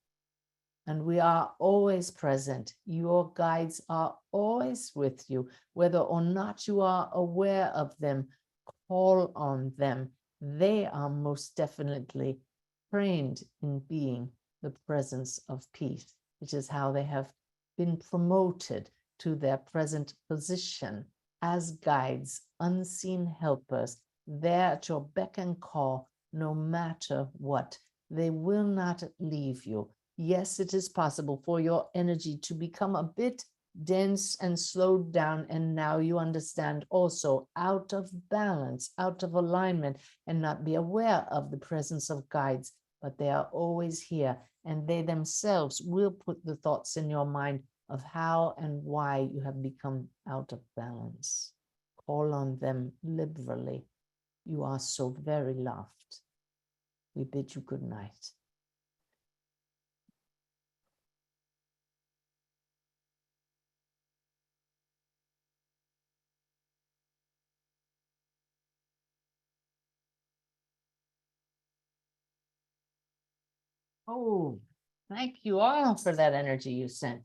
And we are always present. Your guides are always with you, whether or not you are aware of them. Call on them. They are most definitely trained in being the presence of peace, which is how they have been promoted to their present position as guides, unseen helpers, there at your beck and call, no matter what. They will not leave you. Yes, it is possible for your energy to become a bit dense and slowed down, and now you understand also out of balance, out of alignment, and not be aware of the presence of guides, but they are always here, and they themselves will put the thoughts in your mind of how and why you have become out of balance. Call on them liberally. You are so very loved. We bid you good night. Oh, thank you all for that energy you sent.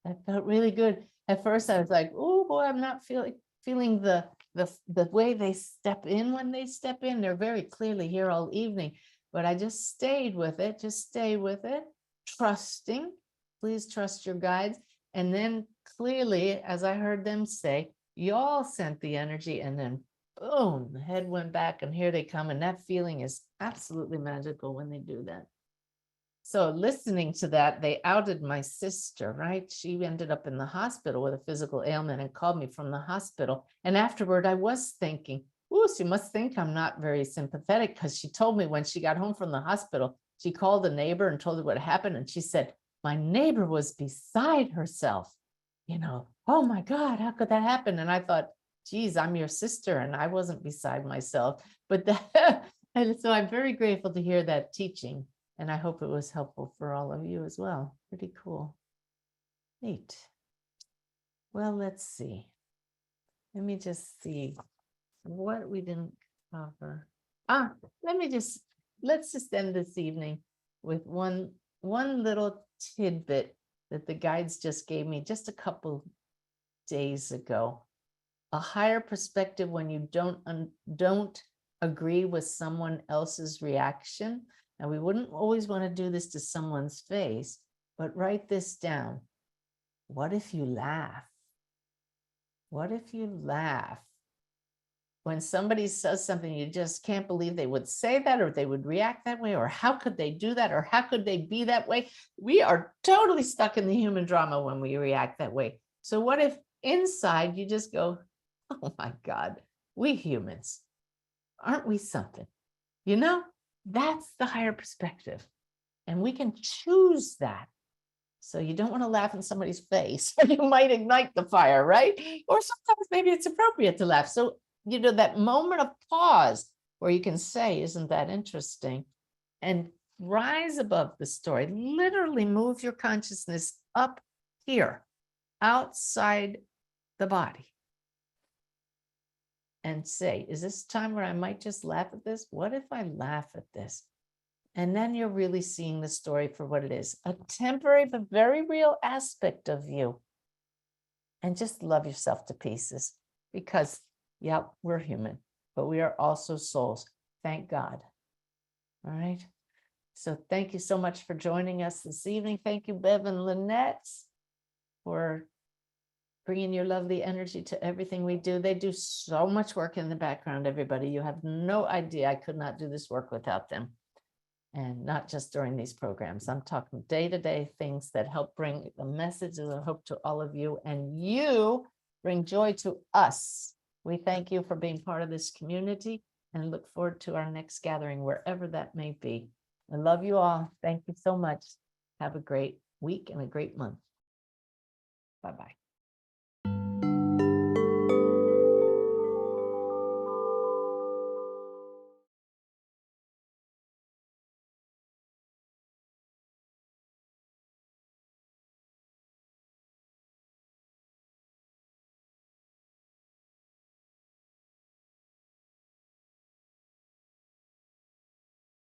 That felt really good. At first, I was like, "Oh boy, I'm not feeling the way they step in when they step in. They're very clearly here all evening." But I just stayed with it. Just stay with it, trusting. Please trust your guides. And then clearly, as I heard them say, y'all sent the energy, and then boom, the head went back, and here they come. And that feeling is absolutely magical when they do that. So listening to that, they outed my sister, right? She ended up in the hospital with a physical ailment and called me from the hospital. And afterward, I was thinking, oh, she must think I'm not very sympathetic, because she told me when she got home from the hospital, she called a neighbor and told her what happened. And she said, my neighbor was beside herself. Oh my God, how could that happen? And I thought, geez, I'm your sister and I wasn't beside myself. But that, and so I'm very grateful to hear that teaching. And I hope it was helpful for all of you as well. Pretty cool. Neat. Well, let's see. Let me just see what we didn't cover. Let's just end this evening with one little tidbit that the guides just gave me just a couple days ago. A higher perspective when you don't agree with someone else's reaction. Now, we wouldn't always want to do this to someone's face, but write this down. What if you laugh? What if you laugh? When somebody says something, you just can't believe they would say that, or they would react that way, or how could they do that, or how could they be that way? We are totally stuck in the human drama when we react that way. So what if inside you just go, oh my God, we humans, aren't we something? That's the higher perspective. And we can choose that. So you don't want to laugh in somebody's face, or you might ignite the fire, right? Or sometimes maybe it's appropriate to laugh. So, that moment of pause where you can say, isn't that interesting? And rise above the story, literally move your consciousness up here, outside the body. And say, is this time where I might just laugh at this? What if I laugh at this? And then you're really seeing the story for what it is, a temporary but very real aspect of you. And just love yourself to pieces, because, yeah, we're human, but we are also souls. Thank God. All right. So thank you so much for joining us this evening. Thank you, Bev and Lynette, for bringing your lovely energy to everything we do. They do so much work in the background, everybody. You have no idea. I could not do this work without them. And not just during these programs. I'm talking day-to-day things that help bring the message of hope to all of you, and you bring joy to us. We thank you for being part of this community and look forward to our next gathering, wherever that may be. I love you all. Thank you so much. Have a great week and a great month. Bye-bye.